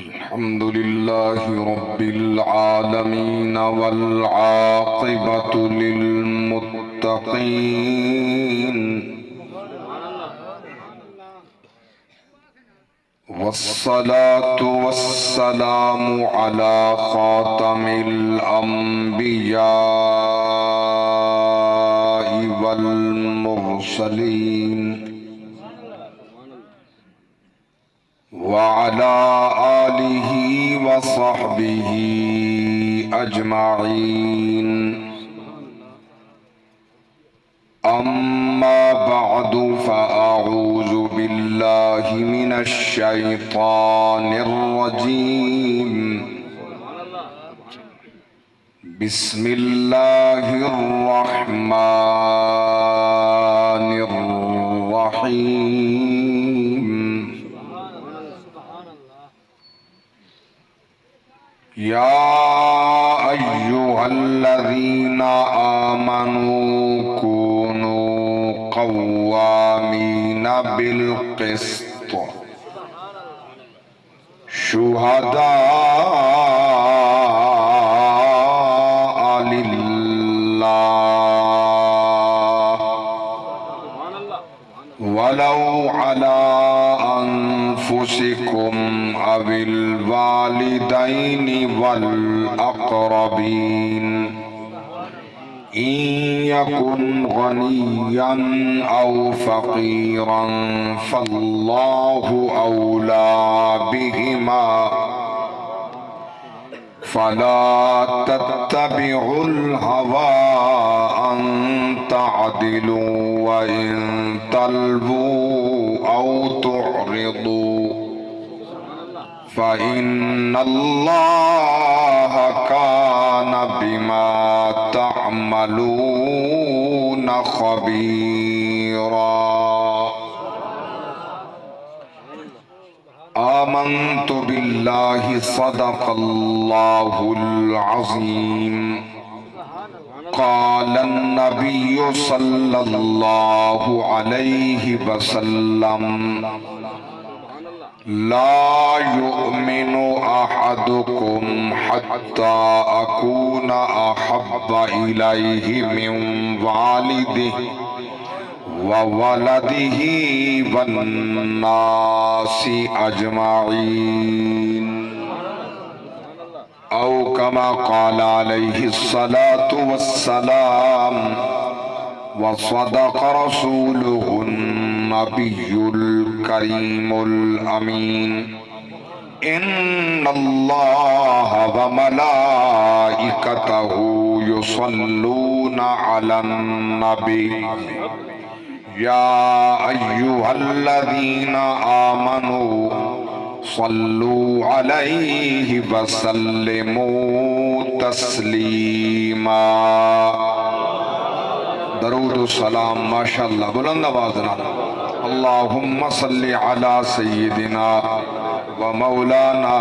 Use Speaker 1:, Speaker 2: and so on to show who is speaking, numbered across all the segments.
Speaker 1: الحمد لله رب العالمين والعاقبة للمتقين والصلاة والسلام على خاتم الأنبياء والمرسلين وعلى آله وصحبه أجمعين أما بعد فأعوذ بالله من الشيطان الرجيم بسم الله الرحمن الرحيم يا أيها الذين آمنوا كونوا قوامين بالقسط شهداء لله ولو على أنفسكم أو الوالدين والأقربين إن يكن غنيا أو فقيرا فالله أولى بهما فلا تتبعوا الهوى أن تعدلوا وإن تلووا أو تعرضوا فإن الله كان بما تعملون خبيرا آمنت بالله صدق الله العظيم قال النبي صلى الله عليه وسلم لا يؤمن أحدكم حتى أكون أحب إليه من والده وولده والناس أجمعين أو كما قال عليه الصلاة والسلام وصدق رسوله النبي الكريم الأمين إن الله وملائكته يصلون على النبي يا أيها الذين آمنوا صلوا عليه وسلموا تسليما درود و سلام ماشاءاللہ بلند آوازنا اللہم صلی علی سیدنا و مولانا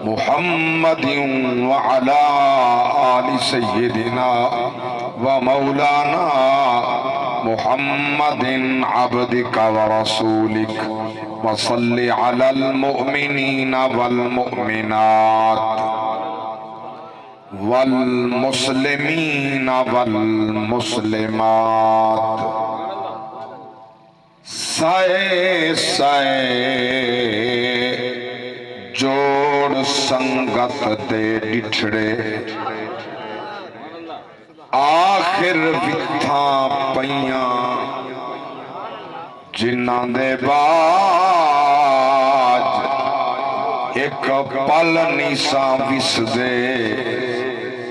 Speaker 1: محمد وعلی آل سیدنا و مولانا محمد عبدک و رسولک وصلی علی المؤمنین والمؤمنات والمسلمین والمسلمات سائے سائے جوڑ سنگت دے ڈٹھڑے آخر وتھاں پیاں جنہاں دے باج ایک پل نیساں وس دے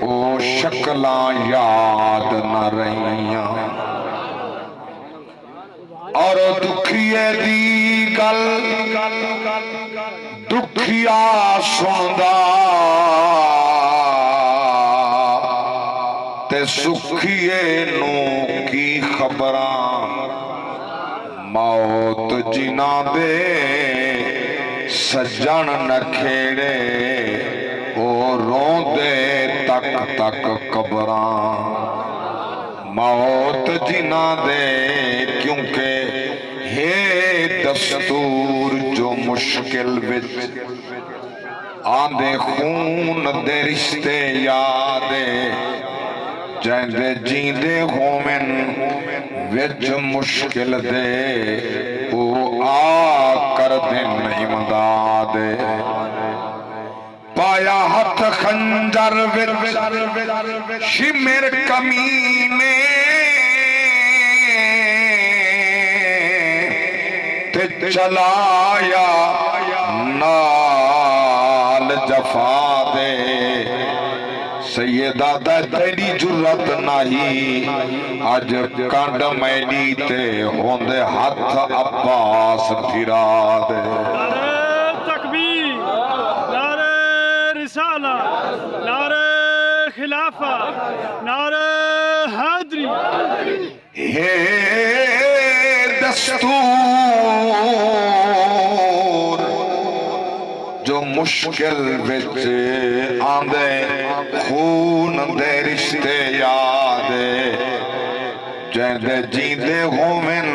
Speaker 1: او شکلاں یاد نہ رہیاں اور دکھیے دی گل دکھیا سندا تے سکھیے نو کی خبراں موت جنہاں دے سجن نہ کھیڑے او روندے تک تک قبراں موت جنہاں دے کیونکہ ہے دستور جو مشکل وچ آندے خون دے رشتے یادے جیندے جیندے ہومن وچ مشکل دے او آ کر دن امداد پایا ہتھ خنجر وچ شمر کمینے تے چلایا نال جفا دے سیدہ دا تیری جرت نہیں اج کنڈ میڈی تے ہوندے ہاتھ عباس پھرا دے
Speaker 2: نعرہ تکبیر، نعرہ رسالہ، نعرہ خلافہ، نعرہ حیدری
Speaker 1: ہے دستور جو مشکل وچ آندے خون دے رشتے یادے جیندے جیندے ہومن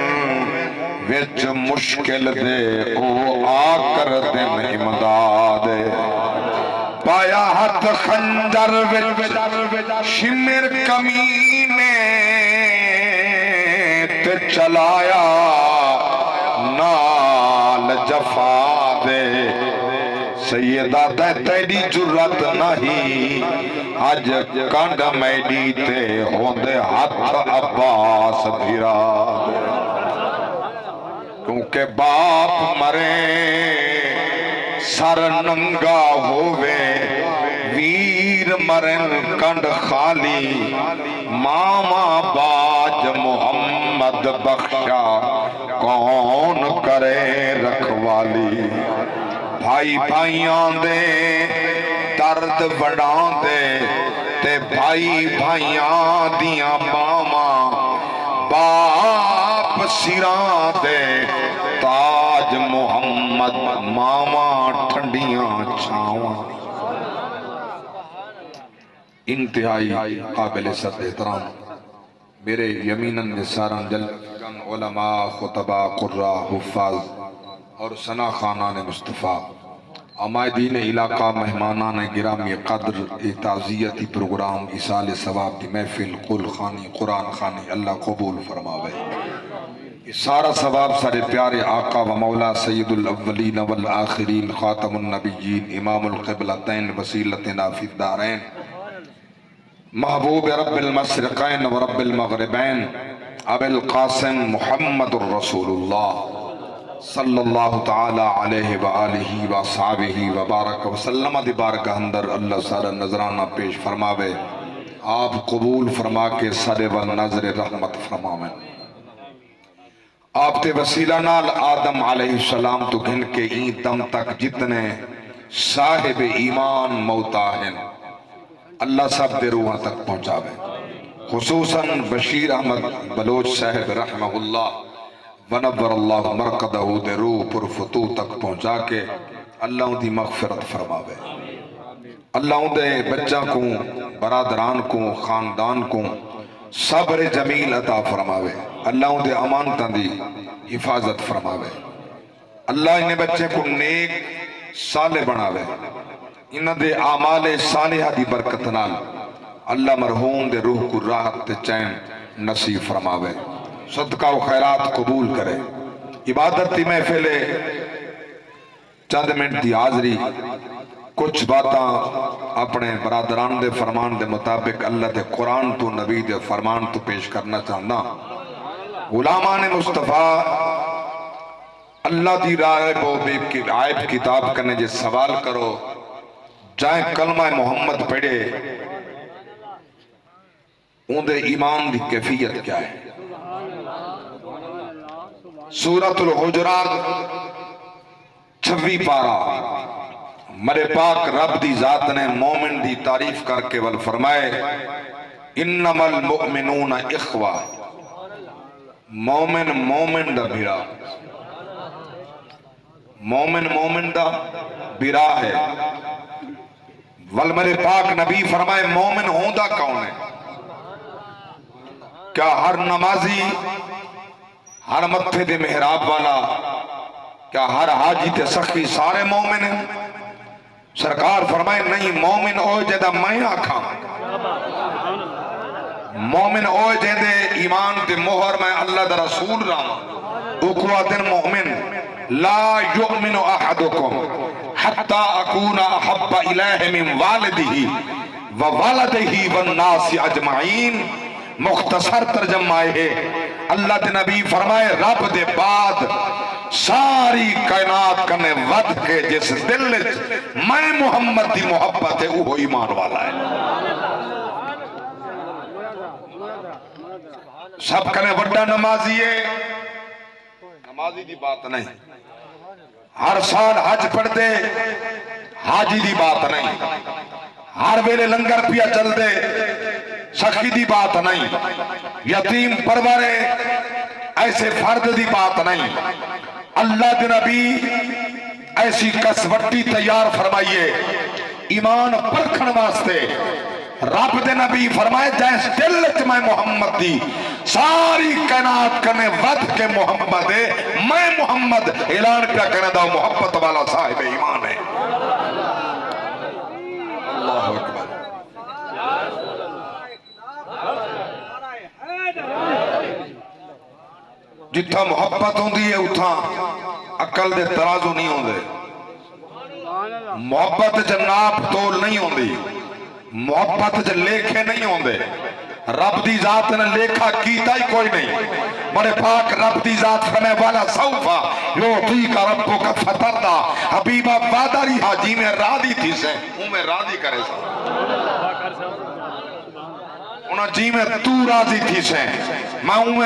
Speaker 1: وچ مشکل دے او آ کر دن امداد پایا ہاتھ خنجر وچ شمر کمینے تے چلایا نال جفا دے سیدہ دے تیری جرت نہیں اج کنڈ میڈی تے ہوندے ہاتھ عباس پھرا کیونکہ باپ مرے سر ننگا ہووے ویر مرن کنڈ خالی ماما باج محمد بخشا کون کرے رکھوالی بھائی بھائیاں دے درد وڈاں دے تے بھائی بھائیاں دیاں باواں باپ سراں دے تاج محمد ماواں ٹھنڈیاں چھاواں انتہائی قابل عزت احترام میرے یمیناً نثاراً جل علماء خطبہ قراء حفاظ اور ثنا خانان مصطفیٰ عمائدین علاقہ مہمانان گرامی قدر تعزیتی پروگرام ایصال ثواب دی محفل قل خانی قرآن خانی اللہ قبول فرماوے یہ سارا ثواب سارے پیارے آقا و مولا سید الاولین والآخرین خاتم النبیین امام القبلتین وسیلتنا فی الدارین محبوب رب المشرقین و رب المغربین ابو القاسم محمد الرسول اللہ صلی اللہ تعالی علیہ وآلہ وصحبہ وبارک وسلم دی بارگاہ اندر اللہ سارا نظرانہ پیش فرماوے آپ قبول فرما کے سارے و نظر رحمت فرماویں آپ تے وسیلہ نال آدم علیہ السلام تو گھن کے این دم تک جتنے صاحب ایمان موتا ہیں اللہ سب دے روحاں تک پہنچاوے خصوصاً بشیر احمد بلوچ صاحب رحمہ اللہ ونور اللہ مرقدہ دے روح پر فتو تک پہنچا کے اللہ دی مغفرت فرماوے اللہ دے بچہ کو برادران کو خاندان کو صبر جمیل عطا فرماوے اللہ دے امانتاں دی حفاظت فرماوے اللہ انہیں بچے کو نیک صالح بناوے انہ دے اعمال صالحہ دی برکت نال اللہ مرحوم دے روح کو راحت تے چین نصیب فرماوے صدقہ و خیرات قبول کرے عبادت دی محفل چند منٹ دی حاضری کچھ باتاں اپنے برادران دے فرمان دے مطابق اللہ دے قرآن تو نبی دے فرمان تو پیش کرنا چاہنا غلامان مصطفیٰ اللہ دی رائے بو بیب کی عائب کتاب کرنے جے سوال کرو جائیں کلمہ محمد پڑھے ان دے ایمان دی کیفیت کیا ہے سورۃ الحجرات 26 پارہ مرے پاک رب دی ذات نے مومن دی تعریف کر کے ول فرمائے انما المؤمنون اخوہ مومن مومن دا بھیرا مومن دا بھیرا ہے ول مرے پاک نبی فرمائے مومن ہوندہ کون ہے کیا ہر نمازی ہر متھے دے محراب والا کیا ہر حاجی تے سخی سارے مومن ہیں سرکار فرمائے نہیں مومن او جدہ میں آکھاں مومن او جدہ ایمان تے مہر میں اللہ دا رسول رہا اقوات مومن لا یؤمن احدکم حتی اکون احب الیہ من والدہ ووالدہ والناس اجمعین. مختصر ترجمہ ہے اللہ دے نبی فرمائے رب دے بعد ساری کائنات کنے ود کے جس دل میں محمد دی محبت ہے وہ ایمان والا ہے. سب کنے وڈا نمازی ہے نمازی دی بات نہیں. ہر سال حج پڑھ دے حاجی دی بات نہیں. ہر ویلے لنگر پیا چل دے سخی دی بات نہیں. یتیم پرورے ایسے فرد دی بات نہیں. اللہ دے نبی ایسی کسوٹی تیار فرمائیے ایمان پرکھن واسطے. رب دے نبی فرمائے جیس دل چ میں محمد دی ساری کائنات کنے ود کے محمد ہے میں محمد اعلان پیا کرنے دا محبت والا صاحب ایمان ہے. اللہ اکبر. جتھا محبت ہوندی ہے اتھا عقل دے ترازو نہیں ہوندے. محبت جناب تول نہیں ہوندی. محبت ج لیکھے نہیں ہوندے. رب دی ذات نے لیکھا کیتا ہی کوئی نہیں. بڑے پاک رب دی ذات فرمائے والا سوفا یعطیک ربک فترضی. حبیبہ وعدہ رہا جی میں راضی تھی سے ہوں میں راضی کرے سا انہاں جی میں تو راضی تھی سے میں ہوں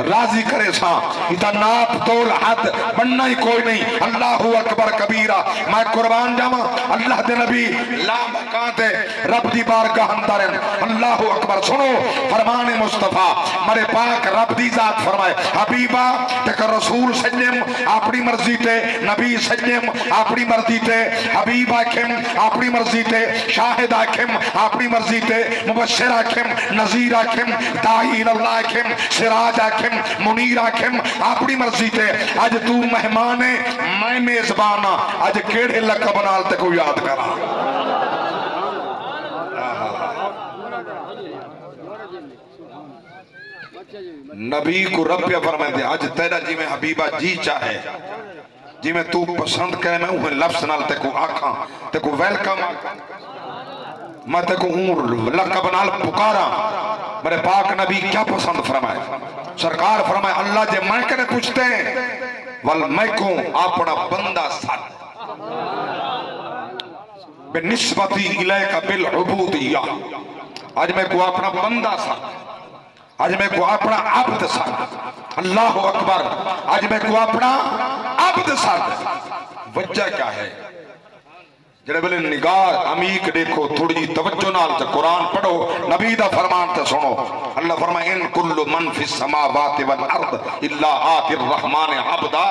Speaker 1: راضی کرے سا. اتنا ناپ تول حد بننا ہی کوئی نہیں. اللہ اکبر کبیرہ. میں قربان جاواں اللہ دے نبی لا مکانتے رب دی بارگاہ اندر اللہ اکبر. سنو فرمان مصطفیٰ مرے پاک رب دی ذات فرمائے حبیبہ تک رسول سلم اپنی مرضی تے نبی سلم اپنی مرضی تے حبیب آکھم اپنی مرضی تے شاہد آکھم اپنی مرضی تے مبشر آکھم نذیر آکھم داعی اللہ آکھم سراج آکھم منیر آکھم اپنی مرضی تے. اج تو مہمان ہے میں میزبان ہاں. اج کیڑے لقب نال تے کو یاد کراں. نبی کو رب پہ فرمائے دے اج تیرا جی میں حبیبہ جی چاہے جی میں تو پسند کرے میں اوہ لفظ نال تے کو آکھاں تے کو ویلکم آکھاں میں تے کو لقب نال پکارا. میرے پاک نبی کیا پسند فرمائے. سرکار فرمائے اللہ جے میں کنے پوچھتے ہیں ول میں کو اپنا بندہ ساتھ بنسبتی الیک بالعبودیہ. آج میں کو اپنا بندہ ساتھ آج میں کو اپنا عبد ساتھ. اللہ اکبر. آج میں کو اپنا عبد ساتھ. وجہ کیا ہے جڑے بلے نگار عمیق دیکھو تھوڑی توجہ نال تے قرآن پڑھو نبی دا فرمان تے سنو. اللہ فرمائے ان کل من فی السماوات والارض الا آتی الرحمن عبدا.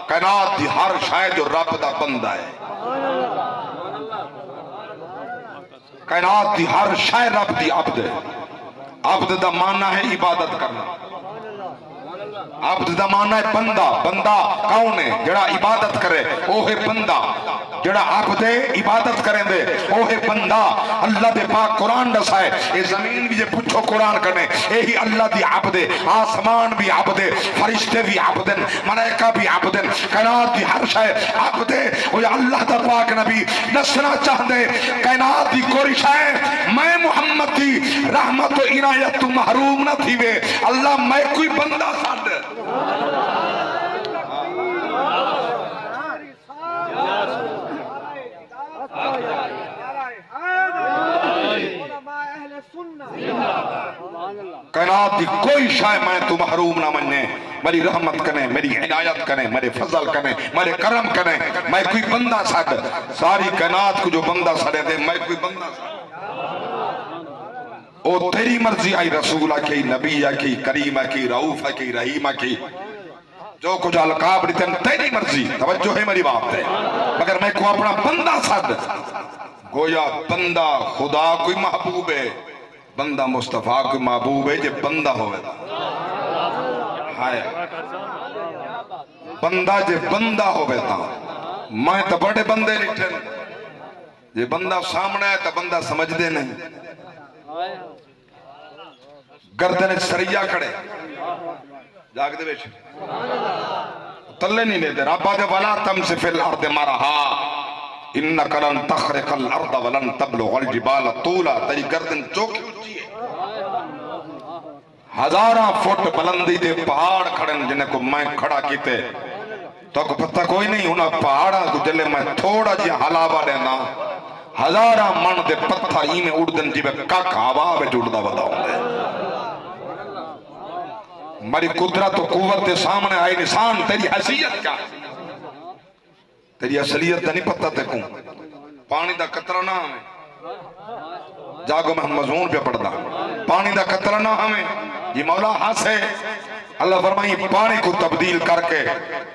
Speaker 1: کائنات دی ہر شاید جو رب دا بندہ ہے. کائنات دی ہر شاید رب دی عبد ہے. عبد دا معنی ہے عبادت کرنا. عبد دا معنی ہے بندہ. بندہ کون ہے جڑا عبادت کرے وہ ہے بندہ. جڑا عبد عبادت کریں دے وہ ہے بندہ. اللہ دے پاک قرآن دسا ہے اے زمین بھی جے پوچھو قرآن کرنے یہی اللہ دی عبد ہے. آسمان بھی عبد ہے فرشتے بھی عبد ہیں ملائکہ بھی عبد ہیں کائنات دی ہر شے عبد ہے. وہ اللہ دا پاک نبی دسنا چاہندے کائنات دی کوئی شے میں محمد دی رحمت و عنایت تو محروم نہ تھی وے. اللہ میں کوئی بندہ ساڈ کائنات دی کوئی شے میں تو محروم نہ مننے. میری رحمت کنے میری عنایت کنے میرے فضل کنے میرے کرم کنے. میں کوئی بندہ ساڈ ساری کائنات کو جو بندہ ساڈے دے میں کوئی بندہ ساڈ. او تیری مرضی آئی رسول آکی نبی آکی کریم آکی رعوف آکی رحیم آکی جو کچھ القاب دیتے ہیں تیری مرضی. توجہ ہے میری بات ہے مگر میں کو اپنا بندہ ساڈ. گویا بندہ خدا کوئی محبوب ہے بندہ مصطفیٰ کوئی محبوب ہے جے بندہ ہوئے ہائے بندہ جے بندہ ہوئے تا. میں تو بڑے بندے لٹھن جے بندہ سامنے ہے تو بندہ سمجھ دے نہیں گردن سریا کھڑے جاگ دے بیچ تلے نہیں لیتے ربا دے ولا تمس فی الارض مرہا انک لن تخرق الارض ولن تبلغ الجبال طولا تیری گردن چوکی اچھی ہے ہزاراں فٹ بلندی دے پہاڑ کھڑن جنہیں کو میں کھڑا کیتے تو کو پتہ کوئی نہیں انہا پہاڑا کو جلے میں تھوڑا جی حلابہ دینا ہزاراں من دے پتھا ہی میں اڑدن جی میں کاک ہوا میں جڑدا بدا ہوں دے مری قدرت و قوت دے سامنے آئے نسان تیری حیثیت کیا تیری اصلیت دا نہیں پتہ تے کوں پانی دا قطرہ نہ ہمیں جاگو میں ہم مضمون پہ پڑھ دا پانی دا قطرہ نہ ہمیں یہ مولا ہاس ہے اللہ فرمائی پانی کو تبدیل کر کے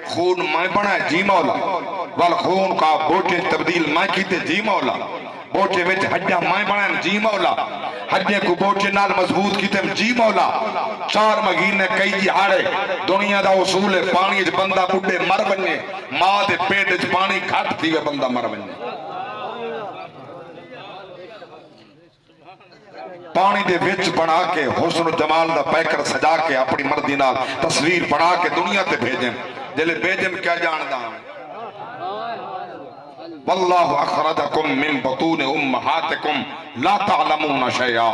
Speaker 1: خون میں بنا ہے جی مولا والخون کا بوٹے تبدیل میں کیتے جی مولا بوٹے وچ ہڈیاں میں بنا ہے جی مولا ہڈے کو بوٹے نال مضبوط کیتے جی مولا 4 مہینے کئی دہاڑے دنیا دا اصول ہے پانی وچ بندہ بڈھے مر بنے ماں دے پیٹ وچ پانی گھٹ تھی وے بندہ مر بنے پانی دے وچ بنا کے حسن و جمال دا پیکر سجا کے اپنی مردی نال تصویر بنا کے دنیا تے بھیجیں جلے بھیجیں کیا جاندا ہوں واللہ اخرجکم من بطون امہاتکم لا تعلمون شیئا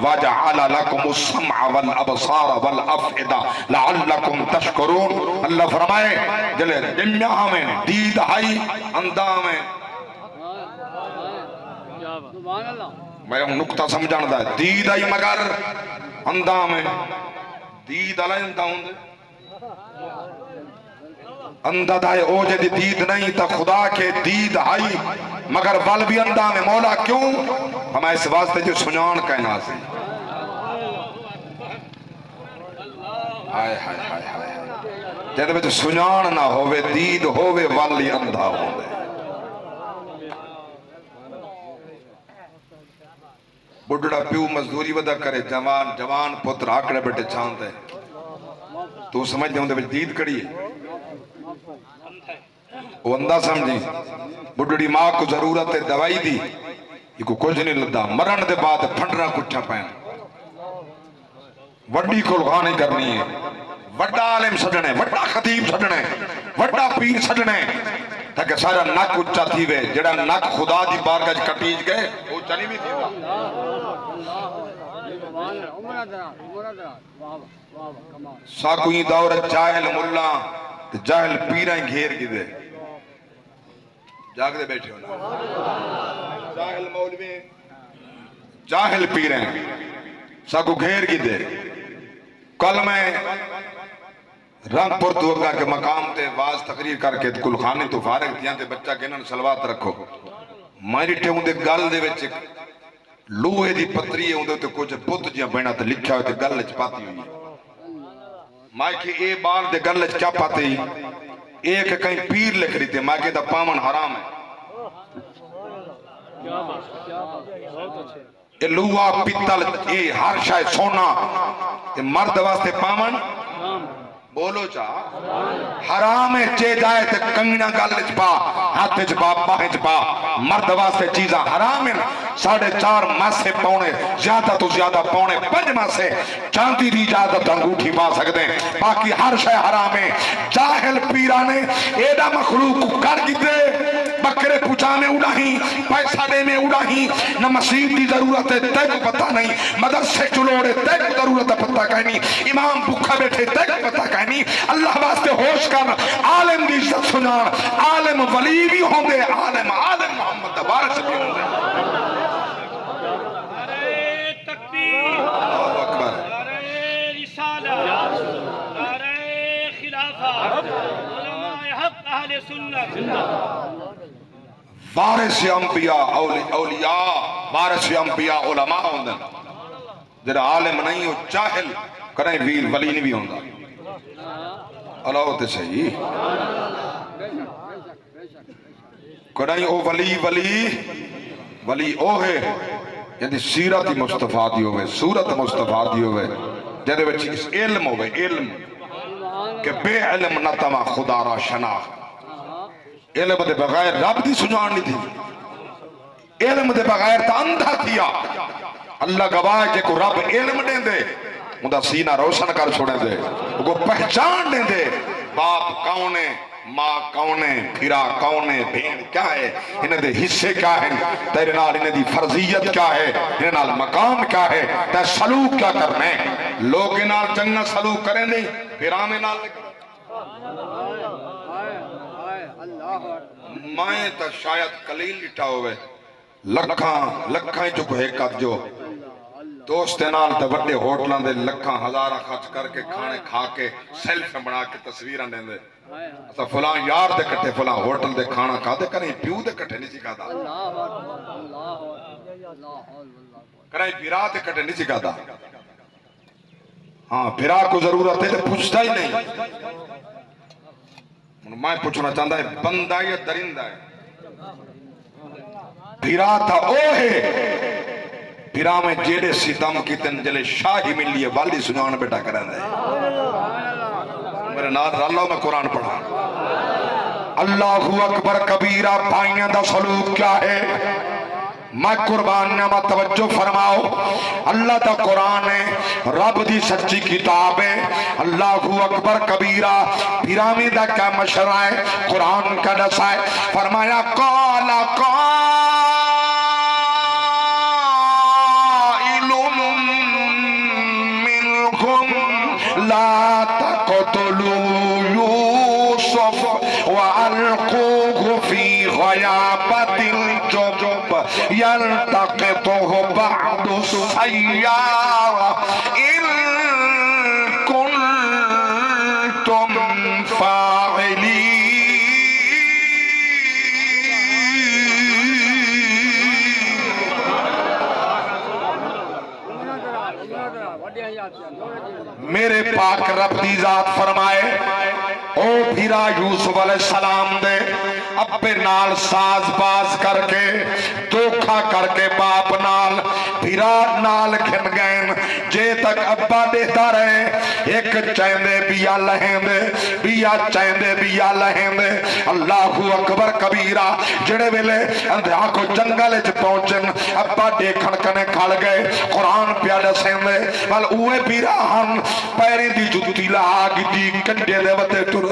Speaker 1: وجعل لکم السمع والابصار والافئدہ لعلکم تشکرون اللہ فرمائے جلے دنیا ہمیں دید ہائی اندہ میں میں نکتہ سمجھان دا ہے دید آئی مگر اندہ میں دید علی اندہ ہوں دے اندہ دائے اوجہ دی دید نہیں تا خدا کے دید آئی مگر ول بھی اندہ میں مولا کیوں ہمیں اس واسطے جو سنان کہنا سے جیدے میں جو سنان نہ ہوئے دید ہوئے والی اندہ ہوئے بڑھڑا پیو مزدوری ودا کرے جوان پتر آکڑے بیٹے چاند ہے تو سمجھ دے ہوں دے بچ دید کڑی ہے وہ اندہ سمجھی بڑھڑی ماں کو ضرورت ہے دوائی دی یہ کو کچھ نہیں لدہ مرن دے بعد پھنڈرہ کٹھا پہن وڈی کو لغانی کرنی ہے وڈا عالم سجنے وڈا خطیب سجنے وڈا پیر سجنے تاکہ سارا نک اچھا تھی وے جڑا نک خدا دی بارگاہ کٹیج گئے وہ چلی بھی تھی ساکوئی دور جاہل ملا جاہل پیرائیں گھیر کی دے جاگ دے بیٹھے ہونا جاہل مولوی جاہل پیرائیں ساکو گھیر کی دے کل میں رنگ پر دوگا کے مقام تے واز تقریر کر کے کل خانے تو فارغ تیاں تے بچہ گنن سلوات رکھو مائری ٹھے ہوں دے گل دے وچ لوہے دی پتری ہے ہوں دے کچھ بت جیاں بہنا تے لکھا ہوئے تے گل چ پاتی ہوئی مائی کے اے بال دے گل چ کیا پاتے ہی ایک کہیں پیر لکھ رہی تے مائی کے دا پامن حرام ہے اے لوہا پیتل اے ہر شای سونا اے مرد واسطے پامن بولو چاہ حرام چے جائے تے کنگنا گل چپا ہاتھ چپا باہیں چپا مرد واسطے چیزاں حرام ہیں 4.5 ماسے پونے زیادہ تو زیادہ پونے 5 ماسے چاندی دی اجازت انگوٹھی پا سکتے ہیں باقی ہر شے حرام ہے جاہل پیرانے ایڈا مخلوق کو کر گئے بکرے پچانے اڑاہیں پیسہ دے میں اڑاہیں نہ مسجد دی ضرورت ہے تے کو پتہ نہیں مدرسے چلوڑے تے کو ضرورت ہے پتہ کہیں امام بھوکا بیٹھے تے کو پتہ کہیں اللہ واسطے ہوش کر عالم دی عزت سنان عالم ولی بھی ہوں دے عالم محمد دبارک بھی ہوں دے
Speaker 2: نعرہ تکبیر نعرہ رسالہ نعرہ خلافہ علماء حق اہل سنت
Speaker 1: وارث انبیاء اولیاء وارث انبیاء علماء ہوں دے جڑا عالم نہیں ہو جاہل کریں ویر ولی نہیں بھی ہوں دا اللہ ہوتے صحیح کریں او ولی او ہے یعنی سیرت مصطفیٰ دی ہوئے صورت مصطفیٰ دی ہوئے جہدے وچ اس علم ہوئے علم کہ بے علم نتما خدا را شناخت علم دے بغیر رب دی سنان نہیں تھی علم دے بغیر تا اندھا تھیا اللہ گواہ کہ کو رب علم دیں دے مدہ سینہ روشن کر چھوڑیں دے کو پہچان دیں دے باپ کون ہے ماں کون ہے پھرا کون ہے بہن کیا ہے انہیں دے حصے کیا ہے تیرے نال انہیں دی فرضیت کیا ہے انہیں نال مقام کیا ہے تے سلوک کیا کرنے لوگ نال چنگا سلوک کریں دے پھرا میں نال میں تا شاید قلیل لٹا ہوئے لکھاں جو کو ایک جو دوستے نال تے بڑے ہوٹلاں دے لکھاں ہزارہ خرچ کر کے کھانے کھا کے سیلف بنا کے تصویراں دیں دے اچھا فلان یار دے کٹے فلان ہوٹل دے کھانا کھا دے کریں پیو دے کٹے نہیں سکھا دا کریں پیرا دے کٹے نہیں سکھا دا ہاں پیرا کو ضرورت ہے پوچھتا ہی نہیں میں پوچھنا چاہتا ہے بندہ یا درندہ ہے پیرا تھا او ہے پیرا میں جیڑے ستم کی تنجلے شاہی ملیے والی سنان بیٹا کرن دے میرے ناظر اللہ میں قرآن پڑھا اللہ اکبر کبیرہ بھائیاں دا سلوک کیا ہے میں قربان نامہ توجہ فرماؤ اللہ دا قرآن ہے رب دی سچی کتاب ہے اللہ اکبر کبیرہ پیرامی دا کیا مشرع ہے قرآن کا دسا ہے فرمایا قال لا تقتلوا يوسف وألقوه في غيابة الجب يلتقطه بعض السيارة إن كنتم فاعلين میرے پاک رب دی ذات فرمائے او بھیرا یوسف علیہ السلام دے اپنے نال ساز باز کر کے دھوکھا کر کے باپ نال بھیرا نال گھن گئن جے تک ابا دیتا رہے ایک چیندے بیا لہندے بیا چیندے بیا لہندے اللہ اکبر کبیرہ جڑے ویلے اندھا کو جنگل چ پہنچن ابا دیکھن کنے کھل گئے قرآن پیادہ سیندے وال اوے بھیرا ہم پیریں دی جتی لہا گی کنڈے دے وطے ٹر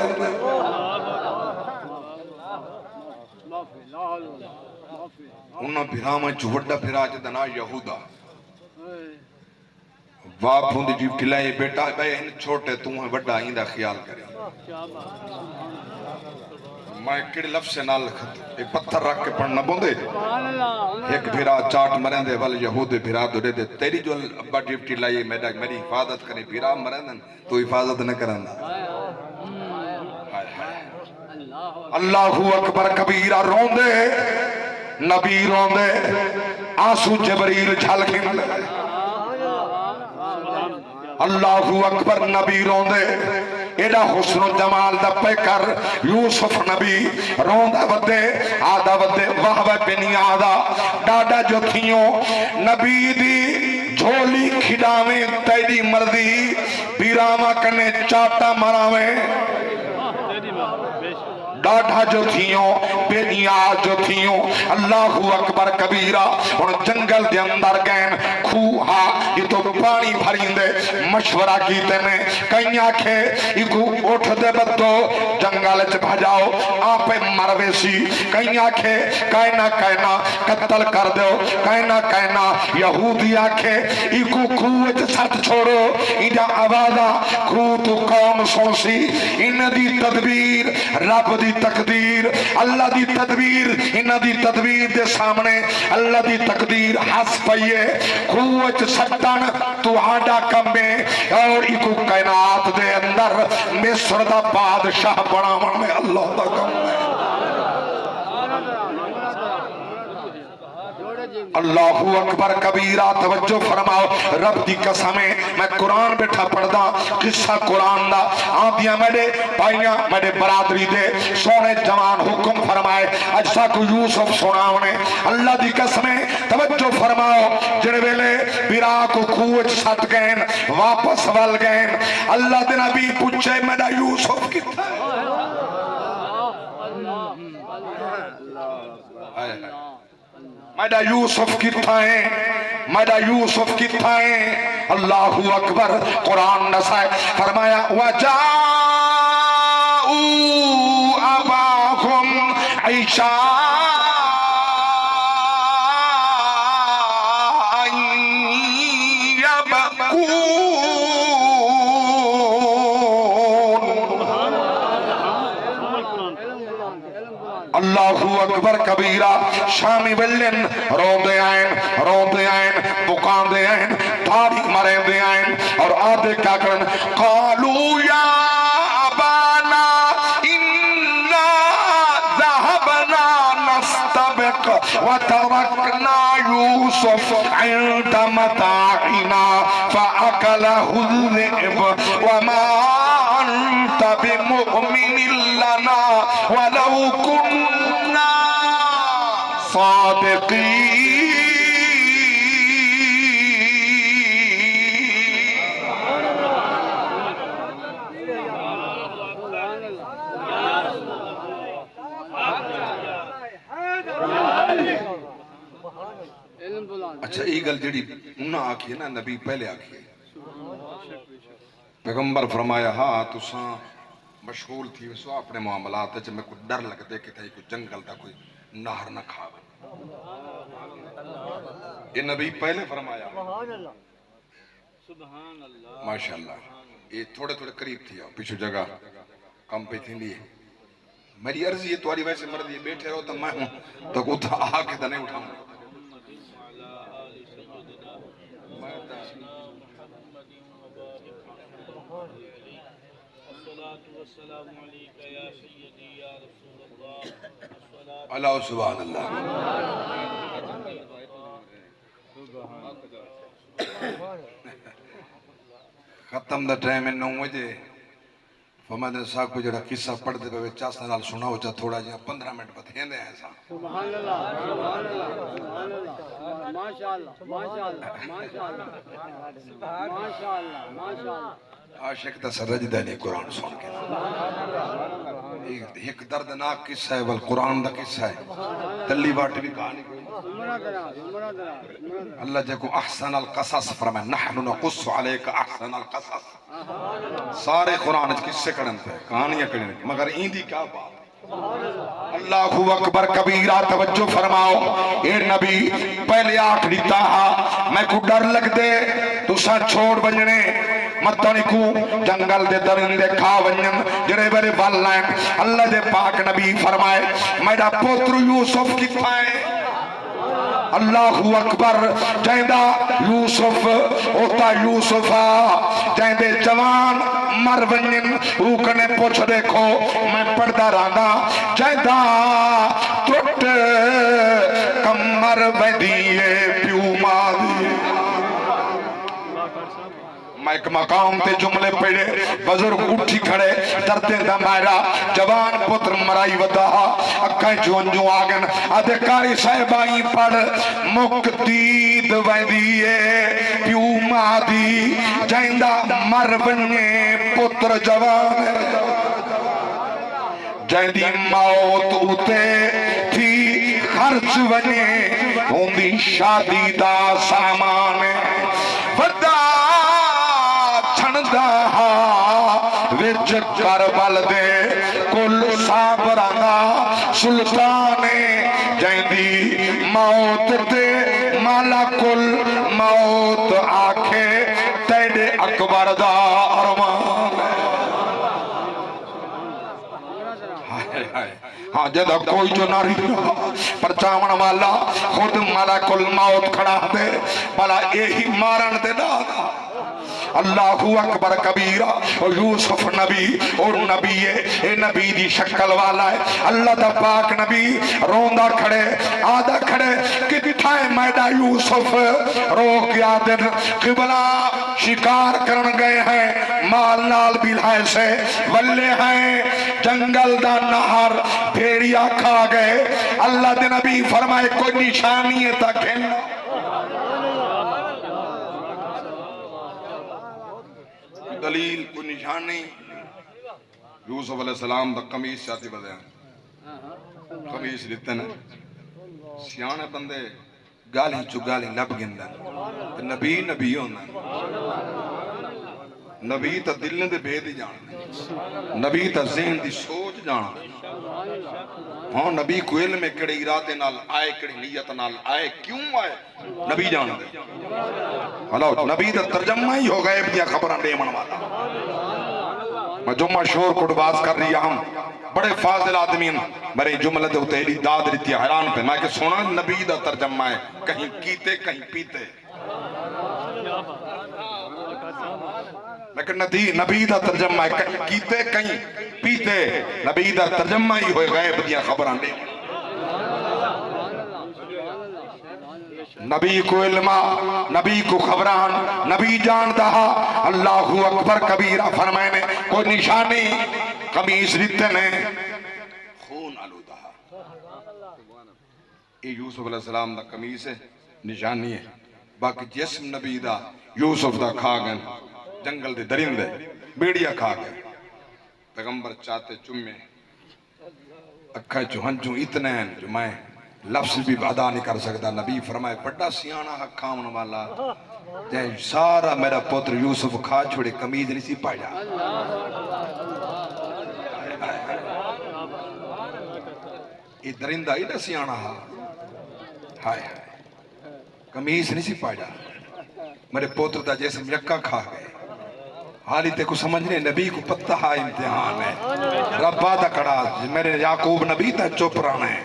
Speaker 1: انہاں بھیرا میں جو وڈا بھیرا جدنا یہودا واپ ہوندی جیب ٹلائے بیٹا بے ان چھوٹے تو ہیں وڈا آئندہ خیال کریں میں کڑے لفظ سے نال لکھت ایک پتھر رکھ کے پڑھنا بوندے ایک بھیرا چاٹ مرین دے والا یہود بھیرا دے دے تیری جو ابا جیب ٹلائے میری حفاظت کریں بھیرا مرین دن تو حفاظت نہ کرنا اللہ اکبر کبیرہ روندے نبی روندے آنسو جبریل جھلکن اللہ اکبر نبی روندے ایڈا حسن و جمال دا پہ کر یوسف نبی روندہ ودے آدھا ودے وہوہ پینی آدھا ڈاڈا جو تھیوں نبی دی جھولی کھڈاویں تیری مردی بیرامہ کنے چاٹا مراویں ڈاڈھا جو تھیوں بے نیاز جو تھیوں اللہ اکبر کبیرہ اور جنگل دے اندر گئن کھوہا یہ تو پانی بھرین دے مشورہ کیتے میں کہیں آکھے یہ اٹھ دے بدو جنگل چ بھجاؤ آپے مروے سی کہیں آکھے کائنا کائنا قتل کر دو کائنا کائنا یہودی آکھے یہ کھوہ چ ساتھ چھوڑو انہا آوازہ کھوہ تو قوم سونسی ان دی تدبیر رب دی تقدیر اللہ دی تدبیر انہ دی تدبیر دے سامنے اللہ دی تقدیر ہس پئیے قوت سٹن تو آڈا کمبے اور ایکو کائنات دے اندر مصر دا بادشاہ بڑا من میں اللہ دا کمبے اللہ اکبر کبیرہ توجہ فرماؤ رب دی قسمیں میں قرآن بیٹھا پڑھ دا قصہ قرآن دا آدھیاں میرے بھائیاں میرے برادری دے سونے جوان حکم فرمائے اجسا کو یوسف سناونے اللہ دی قسمیں توجہ فرماؤ جڑے ویلے بیرا کو کھوچ سٹ گئن واپس ول گئن اللہ دے نبی پوچھے میرا یوسف کتا ہے میڈا یوسف کتھائیں میڈا یوسف کتھائیں اللہ اکبر قرآن نسائے فرمایا وَجَاءُوا أَبَاهُمْ عِشَاءً يَبْكُونَ اللہ اکبر کبیرہ شامی بلن روندے آئیں بکان دے آئیں دھاڑی مرے دے آئیں اور آدھے کیا کرن قالوا یا ابانا انا ذهبنا نستبق وتركنا يوسف عند متاعنا فأكله الذئب وما أنت بمؤمن لنا ولو كنا صادقين اچھا یہ گل جڑی انہاں آکھی ہے نا نبی پہلے آکھی ہے پیغمبر فرمایا ہاں تساں مشغول تھی وسو اپنے معاملات ہے میں کوئی ڈر لگ دے کہ تھا کوئی جنگل تھا کوئی نہر نہ کھاوا یہ نبی پہلے فرمایا ماشاءاللہ یہ تھوڑے قریب تھی پیچھو جگہ کم پہ تھی لیے میری عرضی ہے تمہاری ویسے مرضی بیٹھے رہو تو میں ہوں تو اتھا آ کے تو نہیں اٹھاؤں اللہ سبحان اللہ ختم دا ٹائم 9 بجے فمد صاحب کو جڑا قصہ پڑھ دے پہ چاسا نال سنا ہو چا تھوڑا جہاں 15 منٹ بتھیں دے ایسا
Speaker 3: سبحان اللہ سبحان اللہ سبحان اللہ ماشاءاللہ ماشاءاللہ ماشاءاللہ ماشاءاللہ ماشاءاللہ
Speaker 1: عاشق تا سرج دینی قرآن سن کے ایک دردناک قصہ ہے والقرآن دا قصہ ہے تلی باٹی بھی کہانی کوئی اللہ جے کو احسن القصص فرمائے نحن نقص علیک احسن القصص سارے قرآن قصے کڑن تھے کہانیاں کڑن مگر ایندی کیا بات اللہ اکبر کبیرہ توجہ فرماؤ اے نبی پہلے آٹھ دیتا ہا میں کو ڈر لگ دے تو سا چھوڑ بنجنے متنی کو جنگل دے درندے کھا ونجن جڑے بڑے بال لائن اللہ دے پاک نبی فرمائے میرا پوتر یوسف کی پائے اللہ اکبر جائندہ یوسف ہوتا یوسفا جائندے جوان مر ونجن روکنے پوچھ دیکھو میں پڑھدا رہنا جائندہ ٹوٹ کمر بدیے پیو مادی میں ایک مقام تے جملے پڑھے بزرگ اٹھی کھڑے دردیں دا مائرہ جوان پتر مرائی ودا اکھائیں جو آگن ادھکاری صاحبائی پڑھ مقتید ویدیے پیو مادی جائندہ مر بننے پتر جوان جائندی موت اتے تھی خرچ بنے ہوندی شادی دا سامان ودا وچ کربل دے کل صابرانہ سلطانے جائندی موت دے مالا کل موت آکھے تیڑے اکبر دا ارمان ہاں جدہ کوئی جو نہ رہی پر چاون والا خود مالا کل موت کھڑا دے بلا یہی مارن دے دادا اللہ اکبر کبیرہ اور یوسف نبی اور نبی ہے اے نبی دی شکل والا ہے اللہ دا پاک نبی روندہ کھڑے آدھا کھڑے کتھائے میڈا یوسف رو کیا دن قبلہ شکار کرن گئے ہیں مال نال بلائے سے ولے ہیں جنگل دا نہر بھیڑیا کھا گئے اللہ دے نبی فرمائے کوئی نشانی ہے تا کھیلنا دلیل کوئی نشان نہیں یوسف علیہ السلام دا قمیص چاہتی بدے ہیں قمیص لیتے ہیں سیانے بندے گالی چو گالی لب گندن نبی نبی ہونا نبی تا دل دے بید جان نبی تا ذہن دی سوچ جان ہاں نبی کو علم کڑی ارادے نال آئے کڑی نیت نال آئے کیوں آئے نبی جان دے ہلو نبی دا ترجمہ ہی ہو غیب دیا خبران دے من والا میں جو مشہور کڑباز کر رہی ہم بڑے فاضل آدمین میرے جملہ دے اتہلی داد رہتی حیران پہ میں کہ سونا نبی دا ترجمہ ہے کہیں کیتے کہیں پیتے لیکن نبی دا ترجمہ ہے کہیں کیتے کہیں پیتے نبی دا ترجمہ ہی ہوئے غیب دیا خبران دے نبی کو علمہ نبی کو خبران نبی جان دہا اللہ اکبر کبیرہ فرمائے نے کوئی نشانی قمیص ریتے نے خون آلودہ یہ یوسف علیہ السلام دا قمیص ہے نشانی ہے باقی جسم نبی دا یوسف دا کھا گئے جنگل دے درندے بیڑیا کھا گئے پیغمبر چاہتے چمے اکھا چوہنچوں اتنے ہیں جو میں لفظ بھی ادا نہیں کر سکتا نبی فرمائے بڑا سیانہ حق کھاؤن والا جائے سارا میرا پتر یوسف کھا چھوڑے قمیض نہیں سی پایا یہ درندہ ہی نہ سیانہ ہائے قمیض نہیں سی پایا میرے پوتر دا جیسے یکا کھا گئے حالی تے کو سمجھنے نبی کو پتہ ہا امتحان ہے ربا دا کڑا میرے یعقوب نبی تا چپ رہنا ہے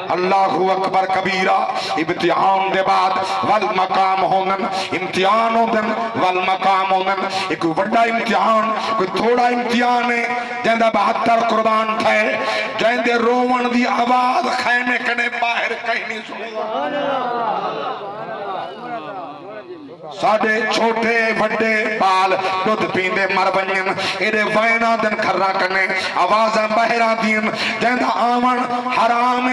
Speaker 1: اللہ اکبر کبیرہ امتحان دے بعد والمقام ہومن امتحان ہومن والمقام ہومن ایک وڈا امتحان کوئی تھوڑا امتحان ہے جہندہ 72 قربان تھے جہندے روون دی آواز خیمے کنے باہر کہیں نہیں سنو ساڑھے چھوٹے بڑے بال دودھ پیندے مر بنین ایرے وائنہ دن کھرا کنے آوازیں بہرہ دین جہندہ آمن حرام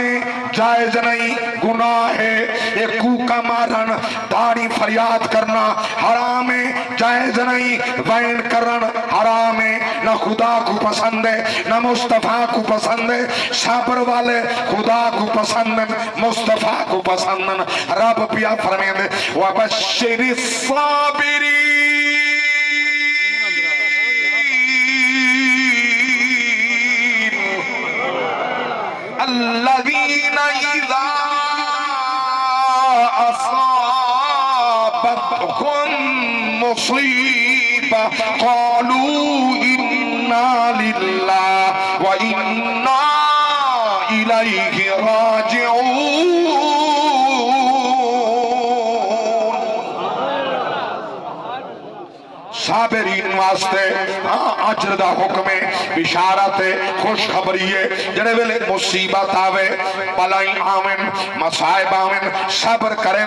Speaker 1: جائز نہیں گناہ ہے ایک کوکا مارن داڑی فریاد کرنا حرام جائز نہیں وائن کرن حرام نہ خدا کو پسند ہے نہ مصطفیٰ کو پسند ہے صبر والے خدا کو پسند ہے مصطفیٰ کو پسند ہے رب پیا فرمائیں وَبَشِّرِ الصابرين الذين إذا أصابتهم مصيبة قالوا إنا لله وإنا إليه راجعون صابرین واسطے اجر دا حکم ہے بشارت ہے خوش خبری ہے جڑے ویلے مصیبت آوے بلائی آویں مصائب آویں صبر کریں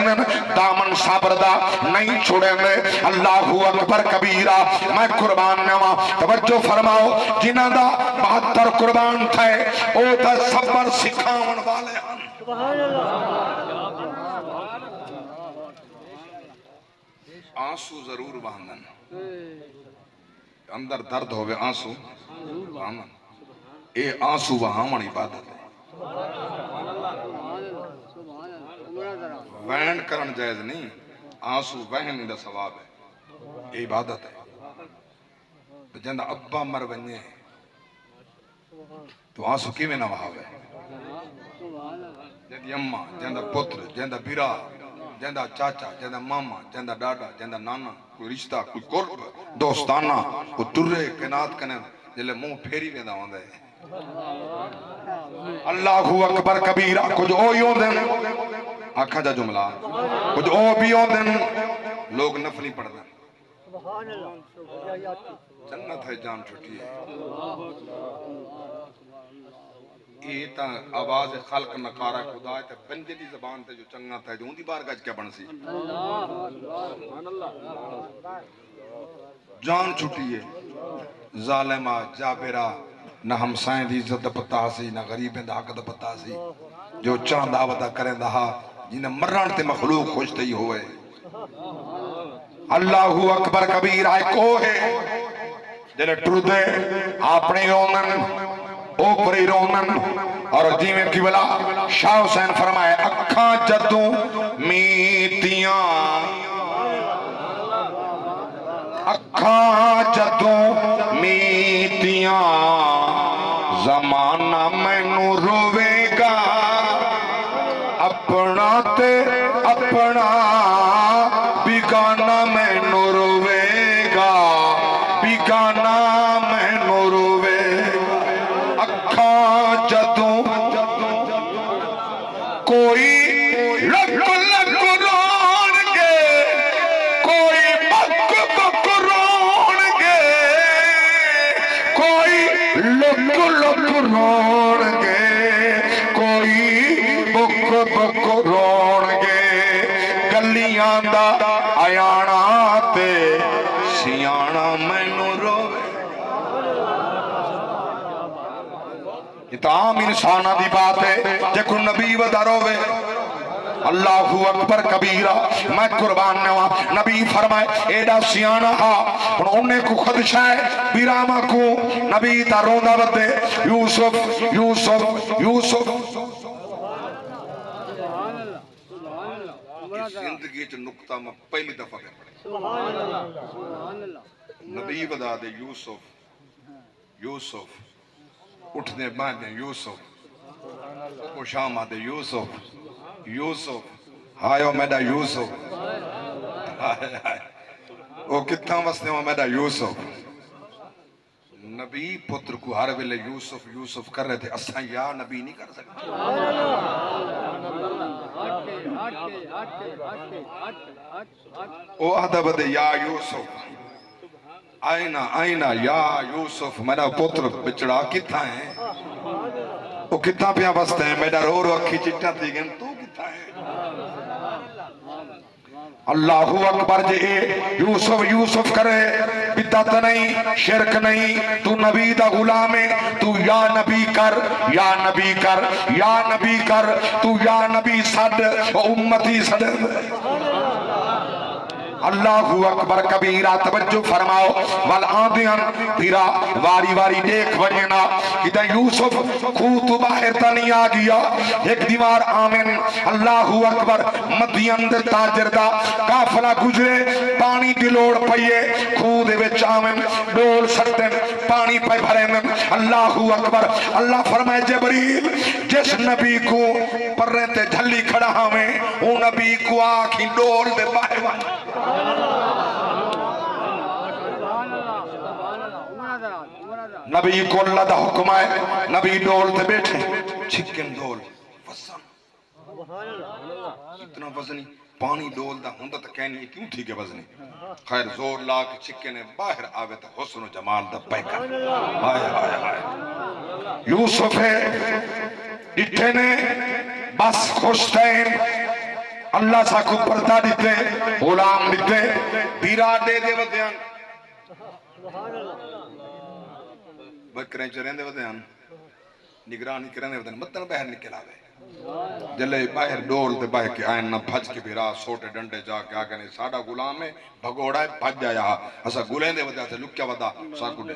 Speaker 1: دامن صبر دا نہیں چھوڑیں دے اللہ اکبر کبیرہ میں قربان نوا توجہ فرماؤ جنہ دا 72 قربان تھے او دا صبر سکھاون والے ہیں سبحان اللہ آنسو ضرور بہندن اندر درد ہوئے آنسو بہامن اے آنسو بہامن عبادت ہے وین کرن جائز نہیں آنسو وین دا ثواب ہے یہ عبادت ہے جندہ ابا مر بننے تو آنسو کیویں نہ وہاوے جندہ اممہ جندہ پتر جندہ بیرا جندہ چاچا جندہ ماما جندہ ڈاڈا جندہ نانا کوئی رشتہ کوئی قرب دوستانہ کوئی ترے کنات کنے جلے منہ پھیری ویدہ ہوندے اللہ اکبر کبیرہ کچھ او ہی ہوندن آکھا جا جملہ کچھ او بھی ہوندن لوگ نفلی پڑھ دیں جنت ہے جان چھٹی ہے یہ تا آواز خلق نکارہ خدا ہے بندے دی زبان تے جو چنگا تھا جو اندی بار گج کیا بن سی جان چھٹی ہے ظالمہ جابرہ نہ ہمسائیں دی عزت پتا سی نہ غریبیں دا حق دا پتا سی جو چاند آوتا کریں دہا جنہیں مران تے مخلوق خوش تی ہوئے اللہ اکبر کبیر آئے کو ہے جنہیں ٹردے اپنے رومن اوپری رومن اور جی میں قبلہ شاہ حسین فرمائے اکھاں جدوں میتیاں اکھاں جدوں میتیاں زمانہ مینوں روے گا اپنا تے اپنا بیگانہ مینوں روے گا بیگانہ مینوں روے گا اکھاں جدوں کوئی لک لک رون گے کوئی بک بک رون گے کوئی لک لک رون گے کوئی بک بک رون گے گلیاں دا آیانا تے سیانا مینوں روے یہ تو عام انسانہ دی بات ہے جے کو نبی ودا روے اللہ اکبر کبیرہ میں قربان نوا نبی فرمائے ایڈا سیانا ہا انہیں کو خدشہ ہے بیراما کو نبی تا روندہ بدے یوسف یوسف یوسف زندگی چ نقطہ میں پہلی دفعہ پڑھے نبی ودا دے یوسف یوسف اٹھنے باندھے یوسف خوشام آدھے یوسف یوسف ہائیو میڈا یوسف وہ کتنا وسنے ہو میڈا یوسف نبی پتر کو ہر ویلے یوسف یوسف کر رہے تھے اساں یا نبی نہیں کر سکتے او آدھا بدے یا یوسف آئینہ آئینہ یا یوسف میرا پتر بچڑا کتنا ہے وہ کتنا پیا بستے ہیں میرا رو رو اکھی چٹا تھی گئن تو کتنا ہے اللہ اکبر جے یوسف یوسف کرے بدعت نہیں شرک نہیں تو نبی دا غلام ہے تو یا نبی کر یا نبی کر یا نبی کر تو یا نبی صد و امتی صد اللہ اکبر کبیرہ توجہ فرماؤ والآدیان پیرا واری واری دیکھ وجینا کہ یوسف خوت باہر تا نہیں آگیا ایک دیوار آمین اللہ اکبر مدین در تاجر دا کافلہ گزرے پانی دلوڑ پئیے خود وچ آمین ڈول سٹن پانی پہ بھرین اللہ اکبر اللہ فرمائے جبریل جس نبی کو پر رہتے جھلی کھڑا ہمیں وہ نبی کو آکھی ڈول دے باہر والا نبی کو اللہ دا حکم آئے نبی ڈول تے بیٹھے چکن ڈول وزن اتنا وزنی پانی ڈول دا ہندہ تا کہنی کیوں تھی کہ وزنی خیر زور لا کے چکن باہر آوے تا حسن و جمال دا پیکر آئے آئے آئے یوسف ہے ڈٹھے نے بس خوشتین اللہ سا کو پردہ دیتے غلام دیتے بیرا دے دے ودیان بکریں چرین دے ودیان نگرانی کریں دے ودیان مطلب باہر نکل آوے جلے باہر ڈول دے باہر کے آئین نہ بھج کے بیرا سوٹے ڈنڈے جا کے آگے نہیں ساڑا غلام ہے بھگوڑا ہے بھج جایا اسا گلیں دے ودیان سے لکیا ودا سا گلے